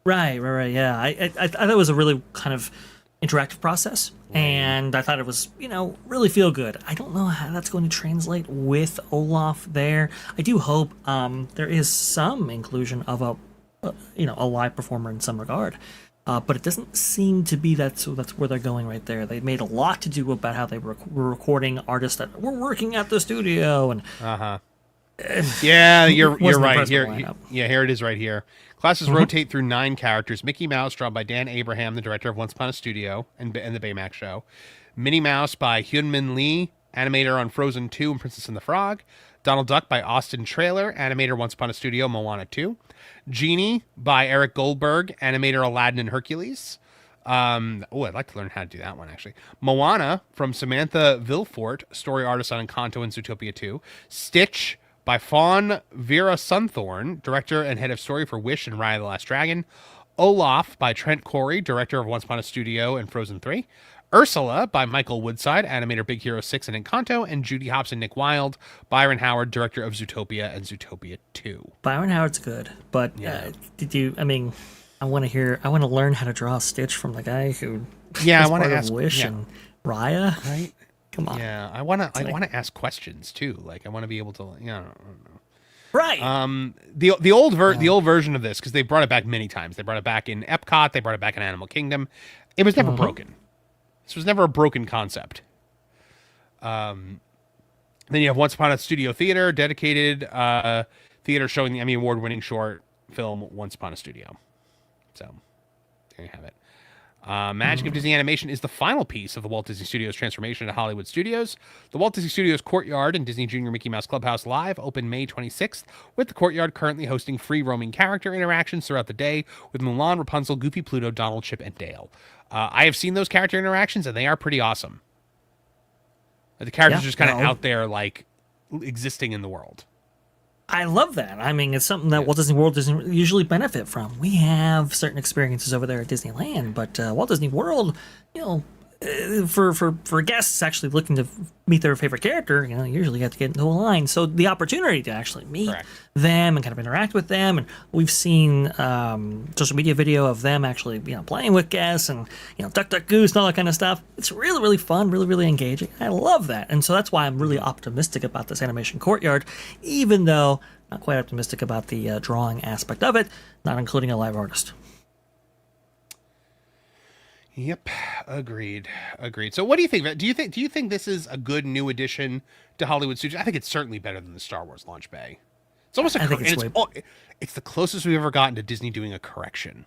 S2: Right. Yeah, I thought it was a really kind of interactive process, and I thought it was, really feel good. I don't know how that's going to translate with Olaf there. I do hope there is some inclusion of a live performer in some regard, but it doesn't seem to be that's where they're going right there. They made a lot to do about how they were recording artists that were working at the studio, and
S1: yeah, you're right here. Here it is right here. Classes rotate through 9 characters. Mickey Mouse, drawn by Dan Abraham, the director of Once Upon a Studio and the Baymax Show. Minnie Mouse by Hyun-Min Lee, animator on Frozen 2 and Princess and the Frog. Donald Duck by Austin Trailer, animator Once Upon a Studio, Moana 2. Genie by Eric Goldberg, animator Aladdin and Hercules. I'd like to learn how to do that one, actually. Moana from Samantha Vilfort, story artist on Encanto and Zootopia 2. Stitch by Fawn Vera Sunthorn, director and head of story for Wish and Raya the Last Dragon. Olaf by Trent Corey, director of Once Upon a Studio and Frozen 3. Ursula by Michael Woodside, animator Big Hero 6 and Encanto. And Judy Hopps and Nick Wilde, Byron Howard, director of Zootopia and Zootopia 2.
S2: Byron Howard's good, but I want to learn how to draw a Stitch from the guy who
S1: I want to ask
S2: Wish and Raya.
S1: Right?
S2: Come on.
S1: Yeah, I want to ask questions too. Like I want to be able to, I don't know.
S2: Right.
S1: The old version of this, because they brought it back many times. They brought it back in Epcot. They brought it back in Animal Kingdom. It was never broken. This was never a broken concept. Then you have Once Upon a Studio Theater, dedicated theater showing the Emmy Award-winning short film Once Upon a Studio. So there you have it. Magic of Disney Animation is the final piece of the Walt Disney Studios transformation to Hollywood Studios. The Walt Disney Studios Courtyard and Disney Junior Mickey Mouse Clubhouse Live open May 26th, with the Courtyard currently hosting free roaming character interactions throughout the day with Mulan, Rapunzel, Goofy, Pluto, Donald, Chip, and Dale. I have seen those character interactions, and they are pretty awesome. The characters are just kind of out there, like, existing in the world.
S2: I love that. I mean, it's something that Walt Disney World doesn't usually benefit from. We have certain experiences over there at Disneyland, but Walt Disney World, for guests actually looking to meet their favorite character, usually you have to get into a line. So the opportunity to actually meet them and kind of interact with them, and we've seen social media video of them actually playing with guests and duck duck goose and all that kind of stuff. It's really, really fun, really, really engaging. I love that, and so that's why I'm really optimistic about this animation courtyard, even though not quite optimistic about the drawing aspect of it, not including a live artist.
S1: Yep, agreed. So, what do you think? Do you think this is a good new addition to Hollywood Studios? I think it's certainly better than the Star Wars launch bay. It's almost it's the closest we've ever gotten to Disney doing a correction.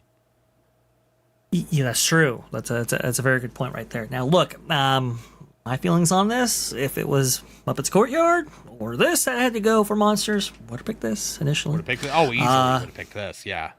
S2: Yeah, that's true. That's a very good point right there. Now, look, my feelings on this: if it was Muppets Courtyard or this, I had to go for Monsters. Would have picked this initially.
S1: Easily would have picked this. Yeah.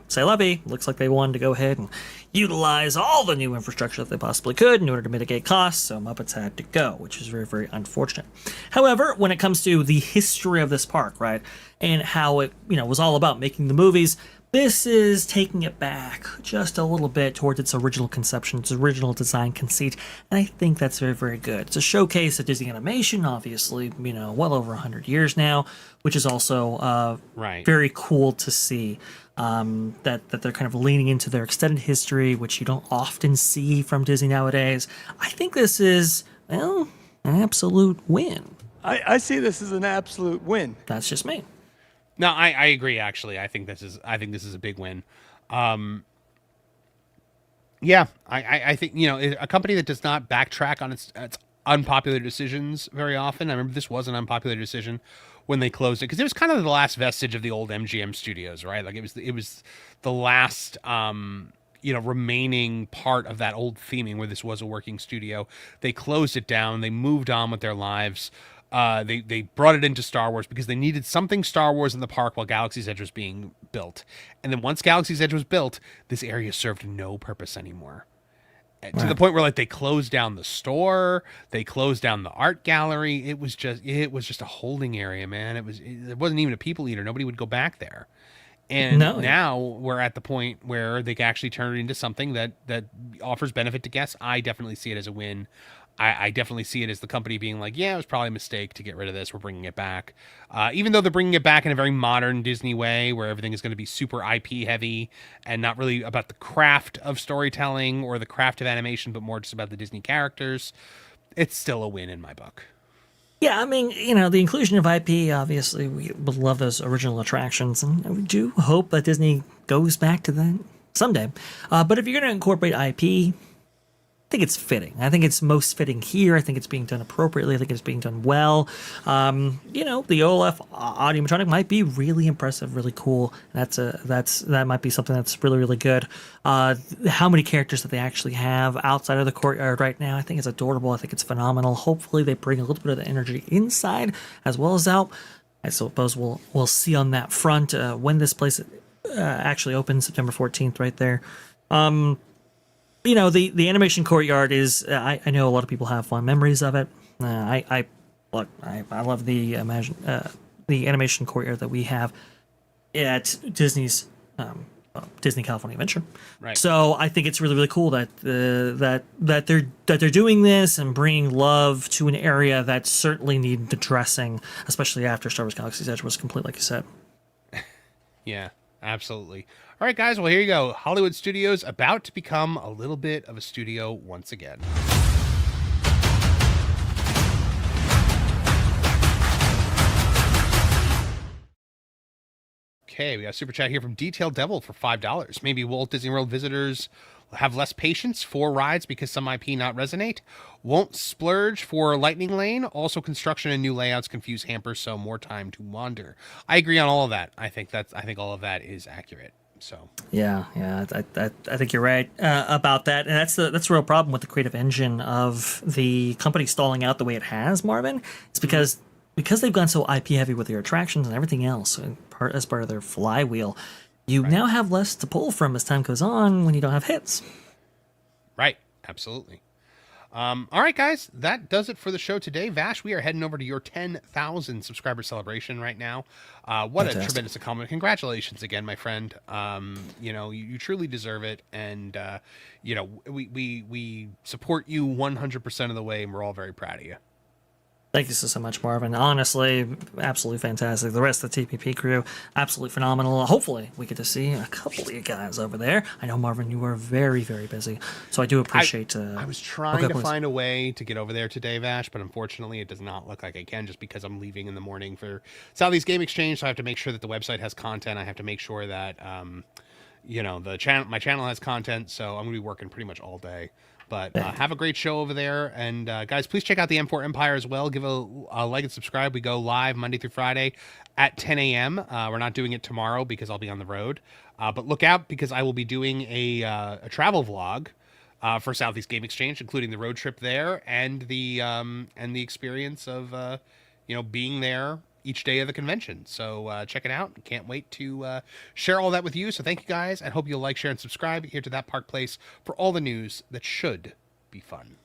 S2: Say la vie. Looks like they wanted to go ahead and utilize all the new infrastructure that they possibly could in order to mitigate costs, so Muppets had to go, which is very, very unfortunate. However, when it comes to the history of this park, right, and how it, was all about making the movies, this is taking it back just a little bit towards its original conception, its original design conceit, and I think that's very, very good. It's a showcase of Disney animation, obviously, well over 100 years now, which is also very cool to see. That they're kind of leaning into their extended history, which you don't often see from Disney nowadays. I think this is, an absolute win.
S15: I see this as an absolute win.
S2: That's just me.
S1: No, I agree. Actually, I think this is a big win. Yeah, I think a company that does not backtrack on its unpopular decisions very often. I remember this was an unpopular decision when they closed it, because it was kind of the last vestige of the old MGM studios, right? Like it was the last remaining part of that old theming where this was a working studio. They closed it down. They moved on with their lives. They brought it into Star Wars because they needed something Star Wars in the park while Galaxy's Edge was being built. And then once Galaxy's Edge was built, this area served no purpose anymore. To the point where they closed down the store, they closed down the art gallery. It was just a holding area, man. It wasn't even a people eater. Nobody would go back there. And now we're at the point where they can actually turn it into something that offers benefit to guests. I definitely see it as a win. I definitely see it as the company being like, yeah, it was probably a mistake to get rid of this. We're bringing it back. Even though they're bringing it back in a very modern Disney way where everything is going to be super IP heavy and not really about the craft of storytelling or the craft of animation, but more just about the Disney characters, it's still a win in my book.
S2: Yeah, I mean, the inclusion of IP, obviously, we would love those original attractions, and we do hope that Disney goes back to that someday. But if you're going to incorporate IP, I think it's fitting. I think it's most fitting here. I think it's being done appropriately. I think it's being done well. The OLF audiomatronic might be really impressive, really cool. That might be something that's really, really good. How many characters that they actually have outside of the courtyard right now, I think it's adorable. I think it's phenomenal. Hopefully they bring a little bit of the energy inside as well as out. I suppose we'll see on that front when this place actually opens, September 14th, right there. The animation courtyard is, I know a lot of people have fond memories of it. I love the animation courtyard that we have at Disney's Disney California Adventure.
S1: Right.
S2: So I think it's really, really cool that they're doing this and bringing love to an area that certainly needed addressing, especially after Star Wars Galaxy's Edge was complete, like you said.
S1: Yeah, absolutely. All right, guys, well, here you go. Hollywood Studios about to become a little bit of a studio once again. Okay, we got a super chat here from Detailed Devil for $5. Maybe Walt Disney World visitors have less patience for rides because some IP not resonate. Won't splurge for Lightning Lane. Also, construction and new layouts confuse hampers, so more time to wander. I agree on all of that. I think all of that is accurate. So
S2: yeah, I think you're right about that, and that's the real problem with the creative engine of the company stalling out the way it has, Marvin. It's because they've gone so IP heavy with their attractions and everything else, as part of their flywheel. You now have less to pull from as time goes on when you don't have hits.
S1: Right, absolutely. All right, guys, that does it for the show today. Vash, we are heading over to your 10,000 subscriber celebration right now. What a tremendous accomplishment. Congratulations again, my friend. You truly deserve it. And, we support you 100% of the way, and we're all very proud of you.
S2: Thank you so much, Marvin. Honestly, absolutely fantastic. The rest of the TPP crew, absolutely phenomenal. Hopefully, we get to see a couple of you guys over there. I know, Marvin, you were very, very busy, so I do appreciate...
S1: I was trying to find a way to get over there today, Vash, but unfortunately, it does not look like I can just because I'm leaving in the morning for Southeast Game Exchange, so I have to make sure that the website has content. I have to make sure that, my channel has content, so I'm going to be working pretty much all day. But have a great show over there. And guys, please check out the M4 Empire as well. Give a like and subscribe. We go live Monday through Friday at 10 a.m. We're not doing it tomorrow because I'll be on the road. But look out because I will be doing a travel vlog for Southeast Game Exchange, including the road trip there and the experience of being there each day of the convention. So check it out. Can't wait to share all that with you. So thank you guys. I hope you'll like, share, and subscribe here to That Park Place for all the news that should be fun.